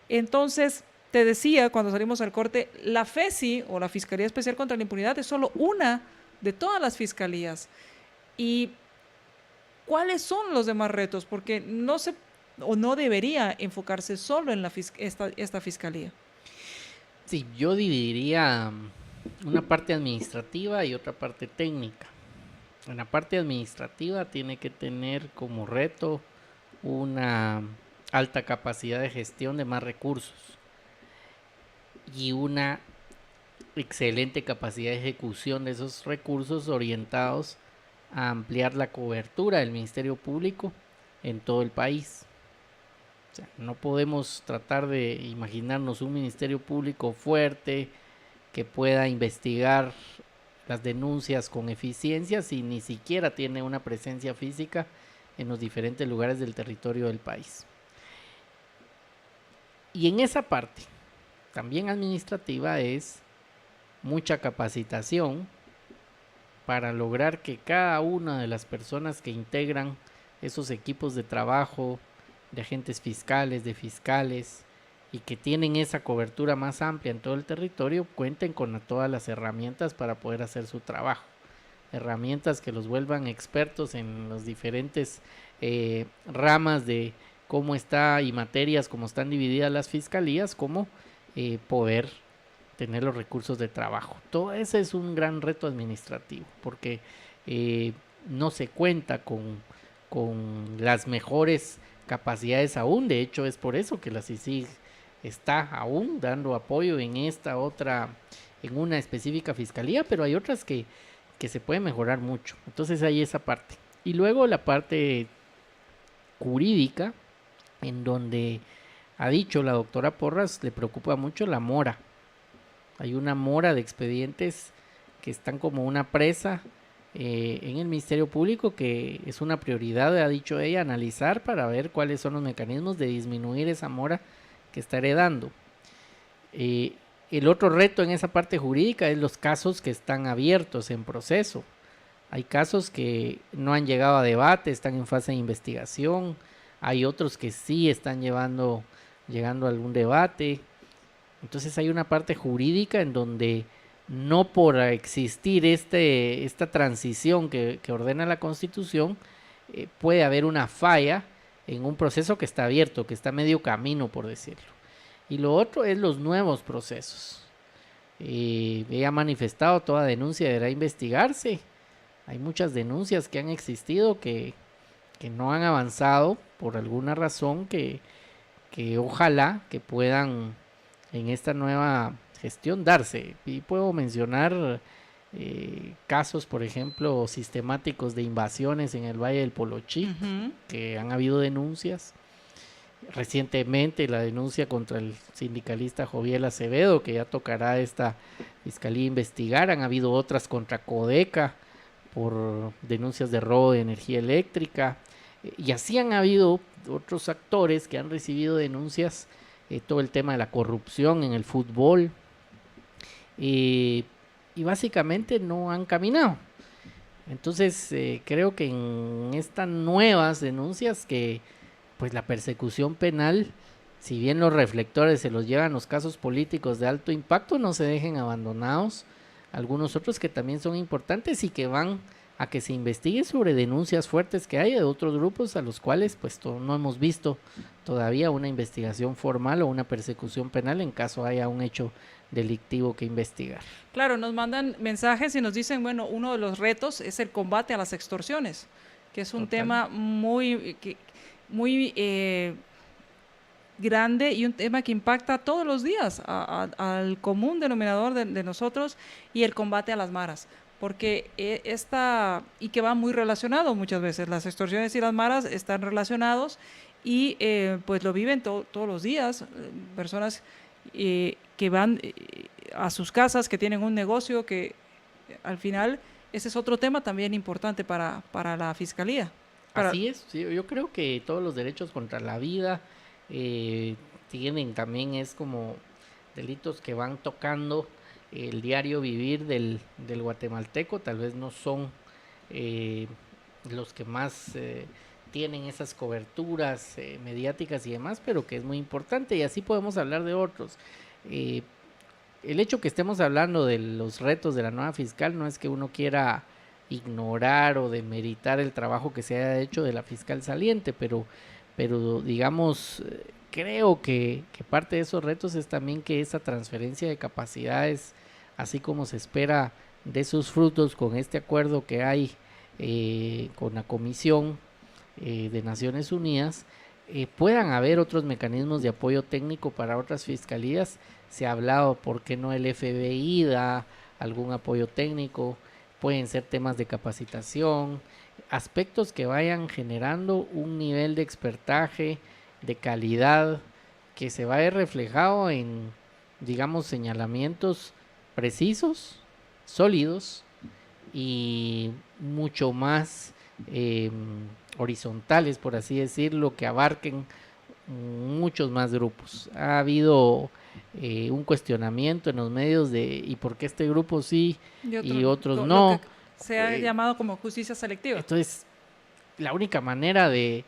Entonces, te decía cuando salimos al corte, la FESI o la Fiscalía Especial contra la Impunidad es solo una de todas las fiscalías. ¿Y cuáles son los demás retos? Porque no debería enfocarse solo en esta fiscalía. Sí, yo dividiría una parte administrativa y otra parte técnica. En la parte administrativa tiene que tener como reto una alta capacidad de gestión de más recursos y una excelente capacidad de ejecución de esos recursos orientados a ampliar la cobertura del Ministerio Público en todo el país. O sea, no podemos tratar de imaginarnos un ministerio público fuerte que pueda investigar las denuncias con eficiencia si ni siquiera tiene una presencia física en los diferentes lugares del territorio del país. Y en esa parte, también administrativa, es mucha capacitación para lograr que cada una de las personas que integran esos equipos de trabajo, de agentes fiscales, de fiscales, y que tienen esa cobertura más amplia en todo el territorio, cuenten con todas las herramientas para poder hacer su trabajo. Herramientas que los vuelvan expertos en las diferentes ramas de cómo está y materias, cómo están divididas las fiscalías, como poder tener los recursos de trabajo. Todo ese es un gran reto administrativo, porque no se cuenta con las mejores capacidades aún. De hecho, es por eso que la CICIG está aún dando apoyo en esta otra, en una específica fiscalía, pero hay otras que se pueden mejorar mucho. Entonces hay esa parte. Y luego la parte jurídica, en donde ha dicho la doctora Porras, le preocupa mucho la mora. Hay una mora de expedientes que están como una presa en el Ministerio Público, que es una prioridad, ha dicho ella, analizar para ver cuáles son los mecanismos de disminuir esa mora que está heredando. El otro reto en esa parte jurídica es los casos que están abiertos en proceso. Hay casos que no han llegado a debate, están en fase de investigación. Hay otros que sí están llegando a algún debate. Entonces hay una parte jurídica en donde no por existir esta transición que ordena la Constitución, puede haber una falla en un proceso que está abierto, que está medio camino, por decirlo. Y lo otro es los nuevos procesos. Ella ha manifestado: toda denuncia deberá investigarse. Hay muchas denuncias que han existido que no han avanzado por alguna razón, que ojalá que puedan en esta nueva gestión darse. Y puedo mencionar casos, por ejemplo, sistemáticos de invasiones en el Valle del Polochí, que han habido denuncias. Recientemente la denuncia contra el sindicalista Joviel Acevedo, que ya tocará esta fiscalía investigar. Han habido otras contra Codeca por denuncias de robo de energía eléctrica, y así han habido otros actores que han recibido denuncias. Todo el tema de la corrupción en el fútbol, y básicamente no han caminado. Entonces creo que en estas nuevas denuncias, que pues la persecución penal, si bien los reflectores se los llevan los casos políticos de alto impacto, no se dejen abandonados algunos otros que también son importantes y que van a que se investigue sobre denuncias fuertes que hay de otros grupos a los cuales pues no hemos visto todavía una investigación formal o una persecución penal en caso haya un hecho delictivo que investigar. Claro, nos mandan mensajes y nos dicen, bueno, uno de los retos es el combate a las extorsiones, que es un tema muy grande y un tema que impacta todos los días al común denominador de nosotros, y el combate a las maras. Porque y que va muy relacionado muchas veces, las extorsiones y las maras están relacionados, y pues lo viven todos los días, personas que van a sus casas, que tienen un negocio, que al final ese es otro tema también importante para la Fiscalía. Así es, sí, yo creo que todos los derechos contra la vida tienen también, es como delitos que van tocando el diario vivir del guatemalteco. Tal vez no son los que más tienen esas coberturas mediáticas y demás, pero que es muy importante, y así podemos hablar de otros. El hecho que estemos hablando de los retos de la nueva fiscal no es que uno quiera ignorar o demeritar el trabajo que se haya hecho de la fiscal saliente, pero digamos, creo que parte de esos retos es también que esa transferencia de capacidades, así como se espera de sus frutos con este acuerdo que hay con la Comisión de Naciones Unidas, puedan haber otros mecanismos de apoyo técnico para otras fiscalías. Se ha hablado, ¿por qué no el FBI da algún apoyo técnico? pueden ser temas de capacitación, aspectos que vayan generando un nivel de expertaje, de calidad, que se vaya reflejado en, digamos, señalamientos precisos, sólidos y mucho más horizontales, por así decirlo, que abarquen muchos más grupos. Ha habido un cuestionamiento en los medios de ¿y por qué este grupo sí y otros no? Lo que se ha llamado como justicia selectiva. Entonces, la única manera de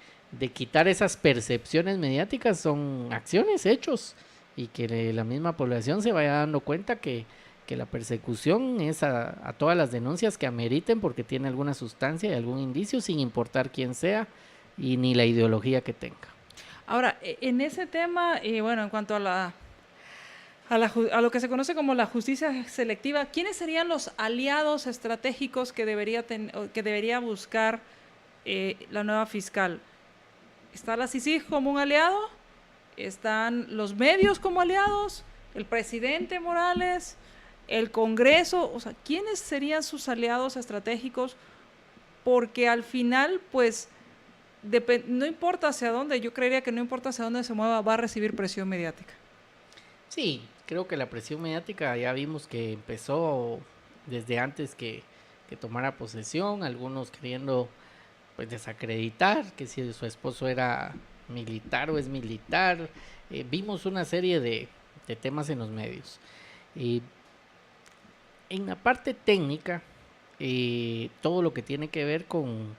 quitar esas percepciones mediáticas son acciones, hechos, y que la misma población se vaya dando cuenta que la persecución es a todas las denuncias que ameriten porque tiene alguna sustancia y algún indicio, sin importar quién sea y ni la ideología que tenga. Ahora, en ese tema, bueno, en cuanto a lo que se conoce como la justicia selectiva, ¿quiénes serían los aliados estratégicos que debería buscar la nueva fiscal? ¿Está la CICIG como un aliado? ¿Están los medios como aliados? ¿El presidente Morales? ¿El Congreso? O sea, ¿quiénes serían sus aliados estratégicos? Porque al final, pues, no importa hacia dónde, yo creería que no importa hacia dónde se mueva, va a recibir presión mediática. Sí, creo que la presión mediática ya vimos que empezó desde antes que tomara posesión, algunos queriendo pues desacreditar que si su esposo era militar o es militar. Vimos una serie de temas en los medios. En la parte técnica, todo lo que tiene que ver con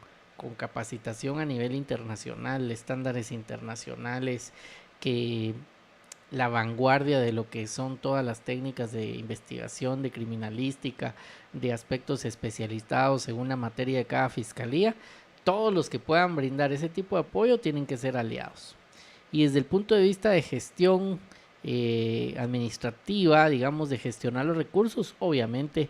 capacitación a nivel internacional, estándares internacionales, que la vanguardia de lo que son todas las técnicas de investigación, de criminalística, de aspectos especializados según la materia de cada fiscalía, todos los que puedan brindar ese tipo de apoyo tienen que ser aliados. Y desde el punto de vista de gestión administrativa, digamos, de gestionar los recursos, obviamente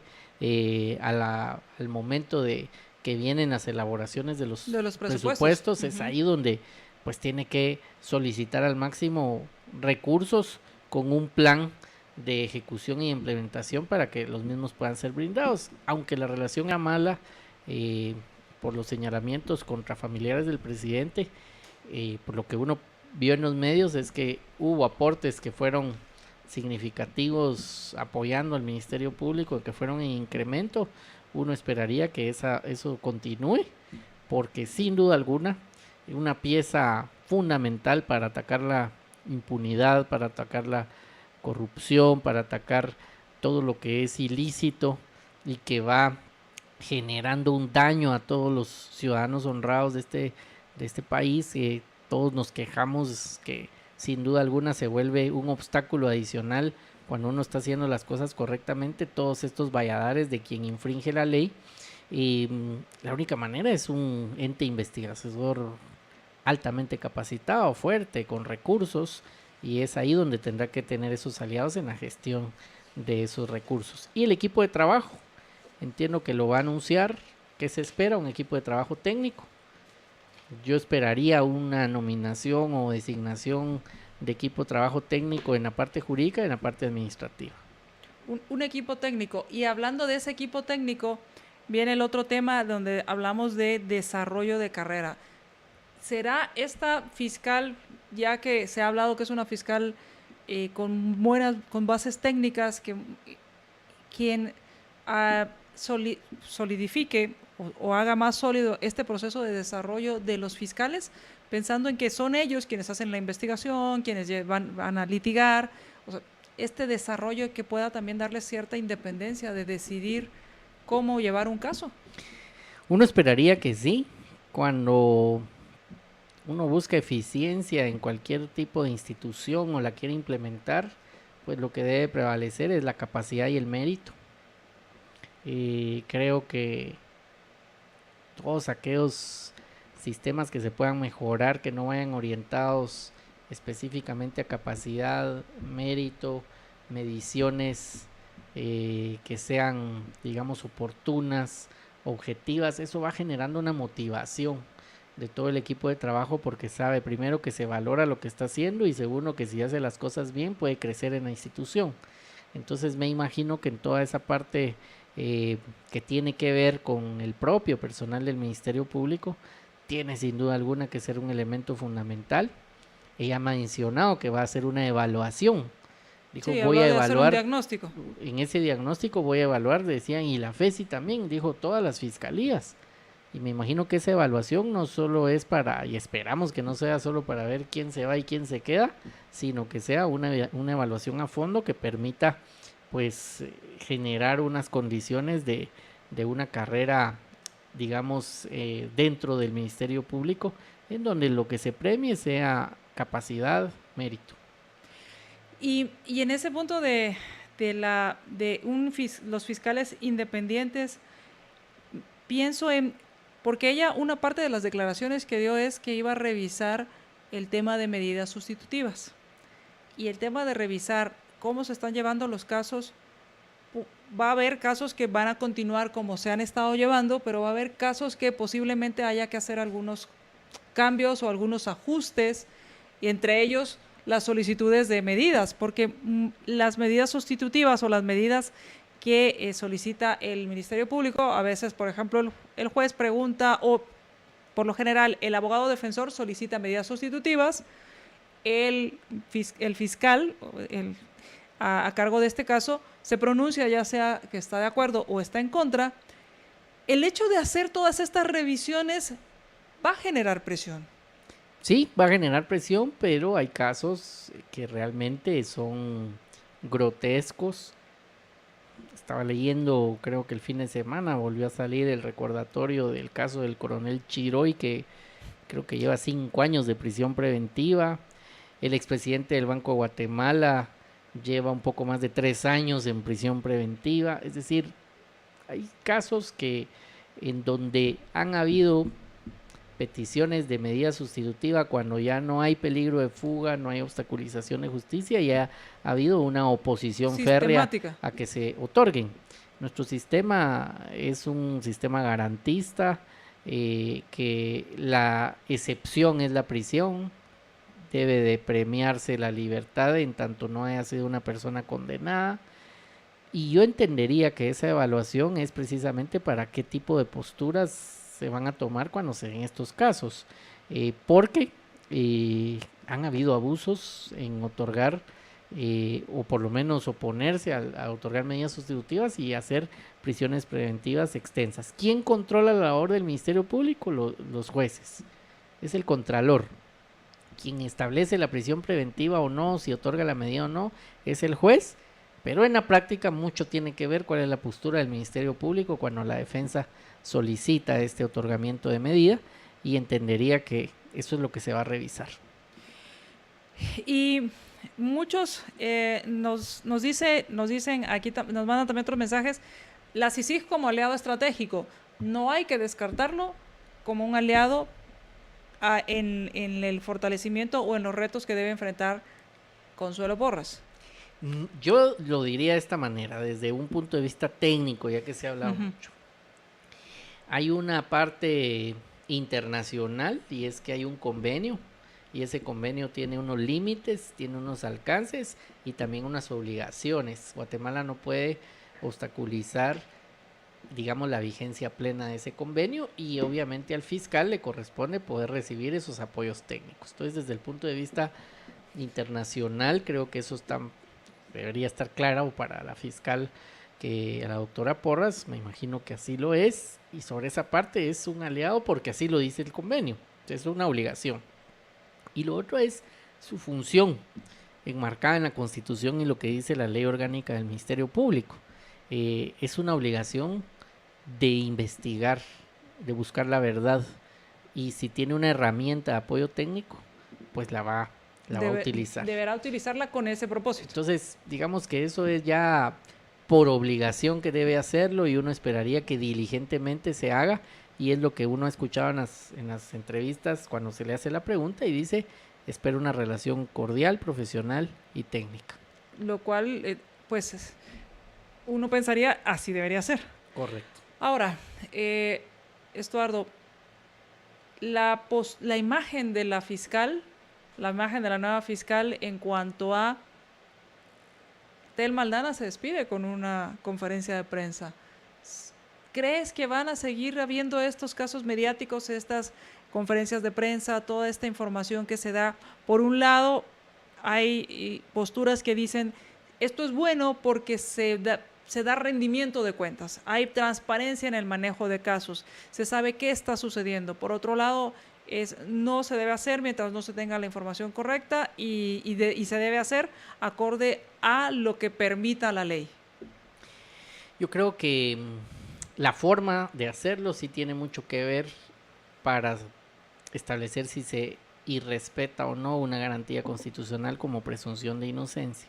al momento de que vienen las elaboraciones de los presupuestos, es ahí donde pues tiene que solicitar al máximo recursos con un plan de ejecución y implementación para que los mismos puedan ser brindados, aunque la relación era mala por los señalamientos contra familiares del presidente, por lo que uno vio en los medios es que hubo aportes que fueron significativos apoyando al Ministerio Público, que fueron en incremento. Uno esperaría que eso continúe, porque sin duda alguna una pieza fundamental para atacar la impunidad, para atacar la corrupción, para atacar todo lo que es ilícito y que va generando un daño a todos los ciudadanos honrados de este país. Todos nos quejamos que sin duda alguna se vuelve un obstáculo adicional cuando uno está haciendo las cosas correctamente, todos estos valladares de quien infringe la ley. Y la única manera es un ente investigador altamente capacitado, fuerte, con recursos, y es ahí donde tendrá que tener esos aliados en la gestión de esos recursos. Y el equipo de trabajo, entiendo que lo va a anunciar. ¿Qué se espera? Un equipo de trabajo técnico. Yo esperaría una nominación o designación de equipo de trabajo técnico en la parte jurídica y en la parte administrativa. Un equipo técnico. Y hablando de ese equipo técnico, viene el otro tema donde hablamos de desarrollo de carrera. ¿Será esta fiscal, ya que se ha hablado que es una fiscal con bases técnicas, quien solidifique o haga más sólido este proceso de desarrollo de los fiscales, pensando en que son ellos quienes hacen la investigación, quienes van a litigar, o sea, este desarrollo que pueda también darles cierta independencia de decidir cómo llevar un caso? Uno esperaría que sí. Cuando uno busca eficiencia en cualquier tipo de institución o la quiere implementar, pues lo que debe prevalecer es la capacidad y el mérito. Creo que todos aquellos sistemas que se puedan mejorar, que no vayan orientados específicamente a capacidad, mérito, mediciones que sean, digamos, oportunas, objetivas, eso va generando una motivación de todo el equipo de trabajo, porque sabe primero que se valora lo que está haciendo y segundo que si hace las cosas bien puede crecer en la institución. Entonces me imagino que en toda esa parte que tiene que ver con el propio personal del Ministerio Público, tiene sin duda alguna que ser un elemento fundamental. Ella ha mencionado que va a hacer una evaluación. Dijo, Sí, voy a habló de hacer un evaluar. diagnóstico. En ese diagnóstico voy a evaluar, decían, y la FESI también, dijo, todas las fiscalías. Y me imagino que esa evaluación no solo es para, y esperamos que no sea solo para ver quién se va y quién se queda, sino que sea una evaluación a fondo que permita, pues, generar unas condiciones de una carrera, digamos, dentro del Ministerio Público, en donde lo que se premie sea capacidad, mérito. Y en ese punto los fiscales independientes, pienso en, porque ella, una parte de las declaraciones que dio es que iba a revisar el tema de medidas sustitutivas. Y el tema de revisar cómo se están llevando los casos, va a haber casos que van a continuar como se han estado llevando, pero va a haber casos que posiblemente haya que hacer algunos cambios o algunos ajustes, y entre ellos las solicitudes de medidas, porque las medidas sustitutivas o las medidas que solicita el Ministerio Público, a veces, por ejemplo, el juez pregunta, o por lo general el abogado defensor solicita medidas sustitutivas, el fiscal a cargo de este caso se pronuncia, ya sea que está de acuerdo o está en contra. El hecho de hacer todas estas revisiones va a generar presión. Sí, va a generar presión, pero hay casos que realmente son grotescos. Estaba leyendo, creo que el fin de semana volvió a salir el recordatorio del caso del coronel Chiroy, que creo que lleva 5 años de prisión preventiva. El expresidente del Banco de Guatemala lleva un poco más de 3 años en prisión preventiva. Es decir, hay casos en donde han habido peticiones de medida sustitutiva cuando ya no hay peligro de fuga, no hay obstaculización de justicia, ya ha habido una oposición férrea a que se otorguen. Nuestro sistema es un sistema garantista, que la excepción es la prisión, debe de premiarse la libertad en tanto no haya sido una persona condenada, y yo entendería que esa evaluación es precisamente para qué tipo de posturas se van a tomar cuando se den estos casos, porque han habido abusos en otorgar o por lo menos oponerse a otorgar medidas sustitutivas y hacer prisiones preventivas extensas. ¿Quién controla la labor del Ministerio Público? Los jueces, es el contralor. Quien establece la prisión preventiva o no, si otorga la medida o no, es el juez, pero en la práctica mucho tiene que ver cuál es la postura del Ministerio Público cuando la defensa solicita este otorgamiento de medida, y entendería que eso es lo que se va a revisar. Y muchos nos dicen, aquí nos mandan también otros mensajes, la CICIG como aliado estratégico, no hay que descartarlo como un aliado en el fortalecimiento o en los retos que debe enfrentar Consuelo Porras. Yo lo diría de esta manera, desde un punto de vista técnico, ya que se ha hablado mucho. Hay una parte internacional, y es que hay un convenio, y ese convenio tiene unos límites, tiene unos alcances y también unas obligaciones. Guatemala no puede obstaculizar, digamos, la vigencia plena de ese convenio, y obviamente al fiscal le corresponde poder recibir esos apoyos técnicos. Entonces, desde el punto de vista internacional, creo que eso debería estar claro para la fiscal, que a la doctora Porras, me imagino que así lo es, y sobre esa parte es un aliado porque así lo dice el convenio, es una obligación. Y lo otro es su función enmarcada en la Constitución y lo que dice la Ley Orgánica del Ministerio Público. Es una obligación de investigar, de buscar la verdad, y si tiene una herramienta de apoyo técnico, pues la va a utilizar. Deberá utilizarla con ese propósito. Entonces, digamos que eso es ya por obligación que debe hacerlo, y uno esperaría que diligentemente se haga, y es lo que uno ha escuchado en las entrevistas cuando se le hace la pregunta, y dice, espero una relación cordial, profesional y técnica. Lo cual, pues, uno pensaría así debería ser. Correcto. Ahora, Estuardo, la imagen de la fiscal, la imagen de la nueva fiscal en cuanto a Telma Aldana se despide con una conferencia de prensa. ¿crees que van a seguir habiendo estos casos mediáticos, estas conferencias de prensa, toda esta información que se da? Por un lado, hay posturas que dicen, esto es bueno porque se da rendimiento de cuentas, hay transparencia en el manejo de casos, se sabe qué está sucediendo. Por otro lado, no se debe hacer mientras no se tenga la información correcta y se debe hacer acorde a lo que permita la ley. Yo creo que la forma de hacerlo sí tiene mucho que ver para establecer si se irrespeta o no una garantía constitucional como presunción de inocencia.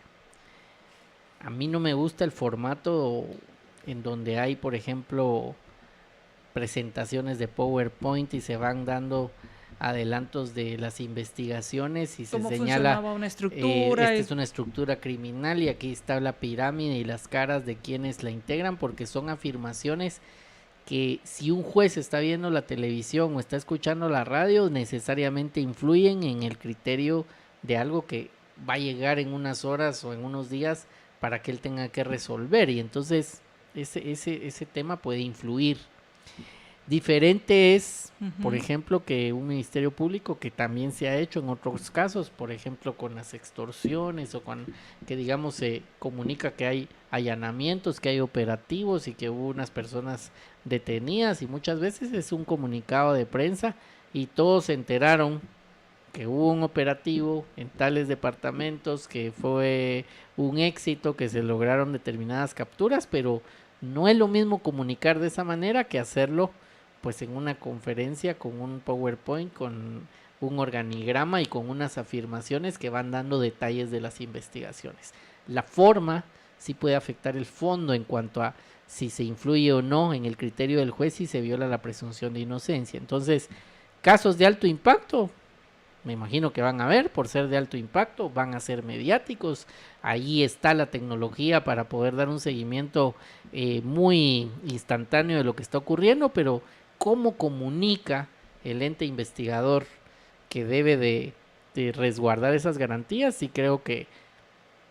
A mí no me gusta el formato en donde hay, por ejemplo, presentaciones de PowerPoint y se van dando adelantos de las investigaciones y se señala una estructura, esta es una estructura criminal y aquí está la pirámide y las caras de quienes la integran, porque son afirmaciones que si un juez está viendo la televisión o está escuchando la radio, necesariamente influyen en el criterio de algo que va a llegar en unas horas o en unos días para que él tenga que resolver, y entonces ese tema puede influir. Diferente es, por ejemplo, que un ministerio público, que también se ha hecho en otros casos, por ejemplo con las extorsiones o con que digamos se comunica que hay allanamientos, que hay operativos y que hubo unas personas detenidas, y muchas veces es un comunicado de prensa y todos se enteraron que hubo un operativo en tales departamentos, que fue un éxito, que se lograron determinadas capturas, pero no es lo mismo comunicar de esa manera que hacerlo pues en una conferencia con un PowerPoint, con un organigrama y con unas afirmaciones que van dando detalles de las investigaciones. La forma sí puede afectar el fondo en cuanto a si se influye o no en el criterio del juez y se viola la presunción de inocencia. Entonces, casos de alto impacto, me imagino que van a haber, por ser de alto impacto, van a ser mediáticos. Ahí está la tecnología para poder dar un seguimiento muy instantáneo de lo que está ocurriendo, pero ¿cómo comunica el ente investigador que debe de resguardar esas garantías? Sí creo que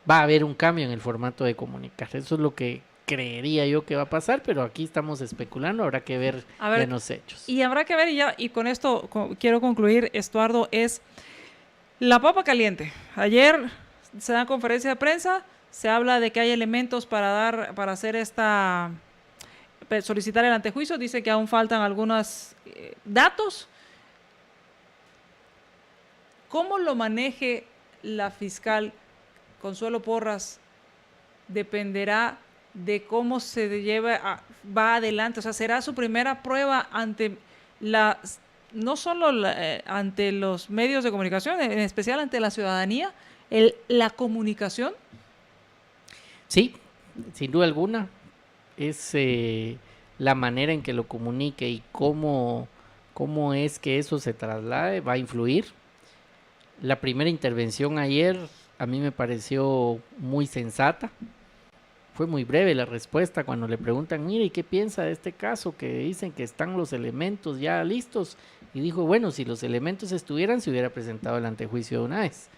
va a haber un cambio en el formato de comunicar. Eso es lo que creería yo que va a pasar, pero aquí estamos especulando, habrá que ver en los hechos. Y habrá que ver, y con esto quiero concluir, Estuardo, es la papa caliente. Ayer se da conferencia de prensa, se habla de que hay elementos para hacer solicitar el antejuicio, dice que aún faltan algunos datos. ¿Cómo lo maneje la fiscal Consuelo Porras? Dependerá de cómo se va adelante, o sea, será su primera prueba ante no solo ante los medios de comunicación, en especial ante la ciudadanía, la comunicación. Sí, sin duda alguna, es la manera en que lo comunique y cómo es que eso se traslade, va a influir. La primera intervención ayer a mí me pareció muy sensata. Fue muy breve la respuesta cuando le preguntan, mire, ¿y qué piensa de este caso? Que dicen que están los elementos ya listos. Y dijo, bueno, si los elementos estuvieran, se hubiera presentado el antejuicio de una vez.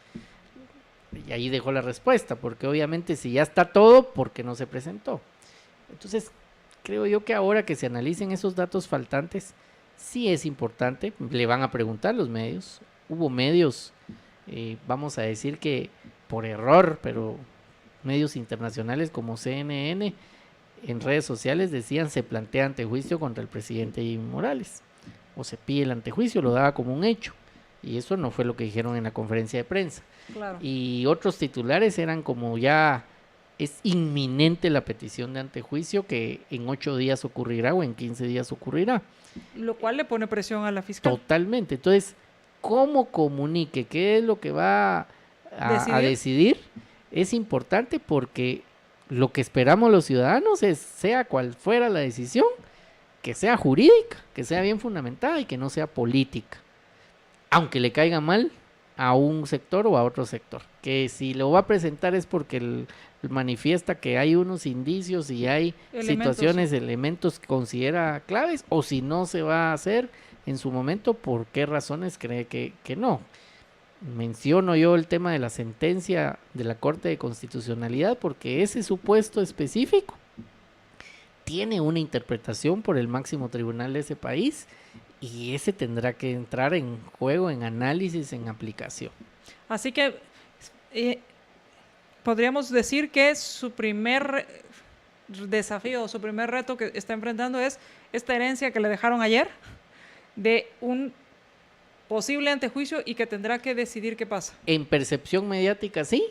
Y ahí dejó la respuesta, porque obviamente si ya está todo, ¿por qué no se presentó? Entonces, creo yo que ahora que se analicen esos datos faltantes, sí es importante. Le van a preguntar los medios. Hubo medios, vamos a decir que por error, pero medios internacionales como CNN en redes sociales decían se plantea antejuicio contra el presidente Jimmy Morales o se pide el antejuicio, lo daba como un hecho, y eso no fue lo que dijeron en la conferencia de prensa. Claro. Y otros titulares eran como ya es inminente la petición de antejuicio, que en 8 días ocurrirá o en 15 días ocurrirá, lo cual le pone presión a la fiscal. Totalmente. Entonces, ¿cómo comunique? ¿Qué es lo que va a decidir? Es importante, porque lo que esperamos los ciudadanos es, sea cual fuera la decisión, que sea jurídica, que sea bien fundamentada y que no sea política, aunque le caiga mal a un sector o a otro sector. Que si lo va a presentar es porque él manifiesta que hay unos indicios y hay elementos que considera claves, o si no se va a hacer en su momento, ¿por qué razones cree que no? Menciono yo el tema de la sentencia de la Corte de Constitucionalidad porque ese supuesto específico tiene una interpretación por el máximo tribunal de ese país y ese tendrá que entrar en juego, en análisis, en aplicación. Así que podríamos decir que su primer desafío, su primer reto que está enfrentando es esta herencia que le dejaron ayer de un posible antejuicio y que tendrá que decidir qué pasa. En percepción mediática sí,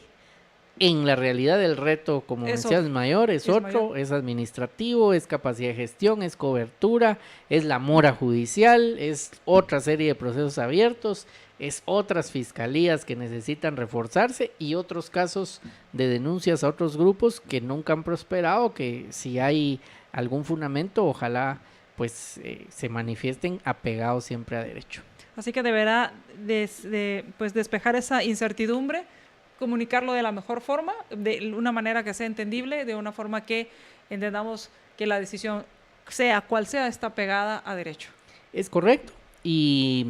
en la realidad el reto, como decías, mayor, es otro, es administrativo, es capacidad de gestión, es cobertura, es la mora judicial, es otra serie de procesos abiertos, es otras fiscalías que necesitan reforzarse y otros casos de denuncias a otros grupos que nunca han prosperado, que si hay algún fundamento, ojalá pues se manifiesten apegados siempre a derecho. Así que deberá pues despejar esa incertidumbre, comunicarlo de la mejor forma, de una manera que sea entendible, de una forma que entendamos que la decisión, sea cual sea, está pegada a derecho. Es correcto. Y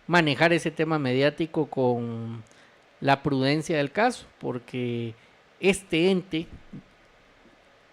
manejar ese tema mediático con la prudencia del caso, porque este ente,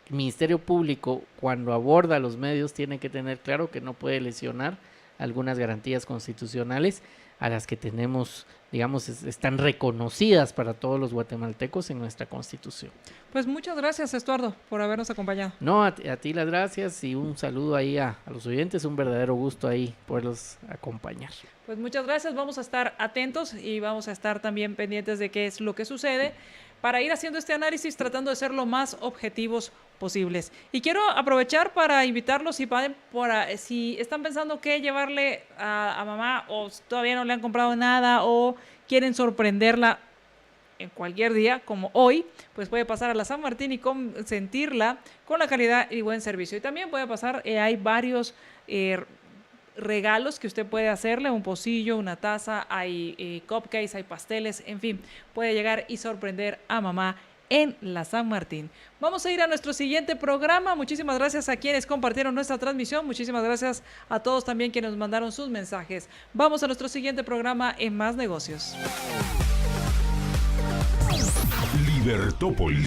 el Ministerio Público, cuando aborda a los medios, tiene que tener claro que no puede lesionar algunas garantías constitucionales a las que tenemos, digamos, están reconocidas para todos los guatemaltecos en nuestra Constitución. Pues muchas gracias, Estuardo, por habernos acompañado. No, a ti las gracias y un saludo ahí a los oyentes, un verdadero gusto ahí poderlos acompañar. Pues muchas gracias, vamos a estar atentos y vamos a estar también pendientes de qué es lo que sucede para ir haciendo este análisis, tratando de ser lo más objetivos posibles. Y quiero aprovechar para invitarlos, si están pensando qué llevarle a mamá o todavía no le han comprado nada o quieren sorprenderla en cualquier día como hoy, pues puede pasar a la San Martín y consentirla con la calidad y buen servicio. Y también puede pasar, hay varios regalos que usted puede hacerle, un pocillo, una taza, hay cupcakes, hay pasteles, en fin, puede llegar y sorprender a mamá en la San Martín. Vamos a ir a nuestro siguiente programa. Muchísimas gracias a quienes compartieron nuestra transmisión, muchísimas gracias a todos también quienes nos mandaron sus mensajes. Vamos a nuestro siguiente programa en Más Negocios. Libertópolis.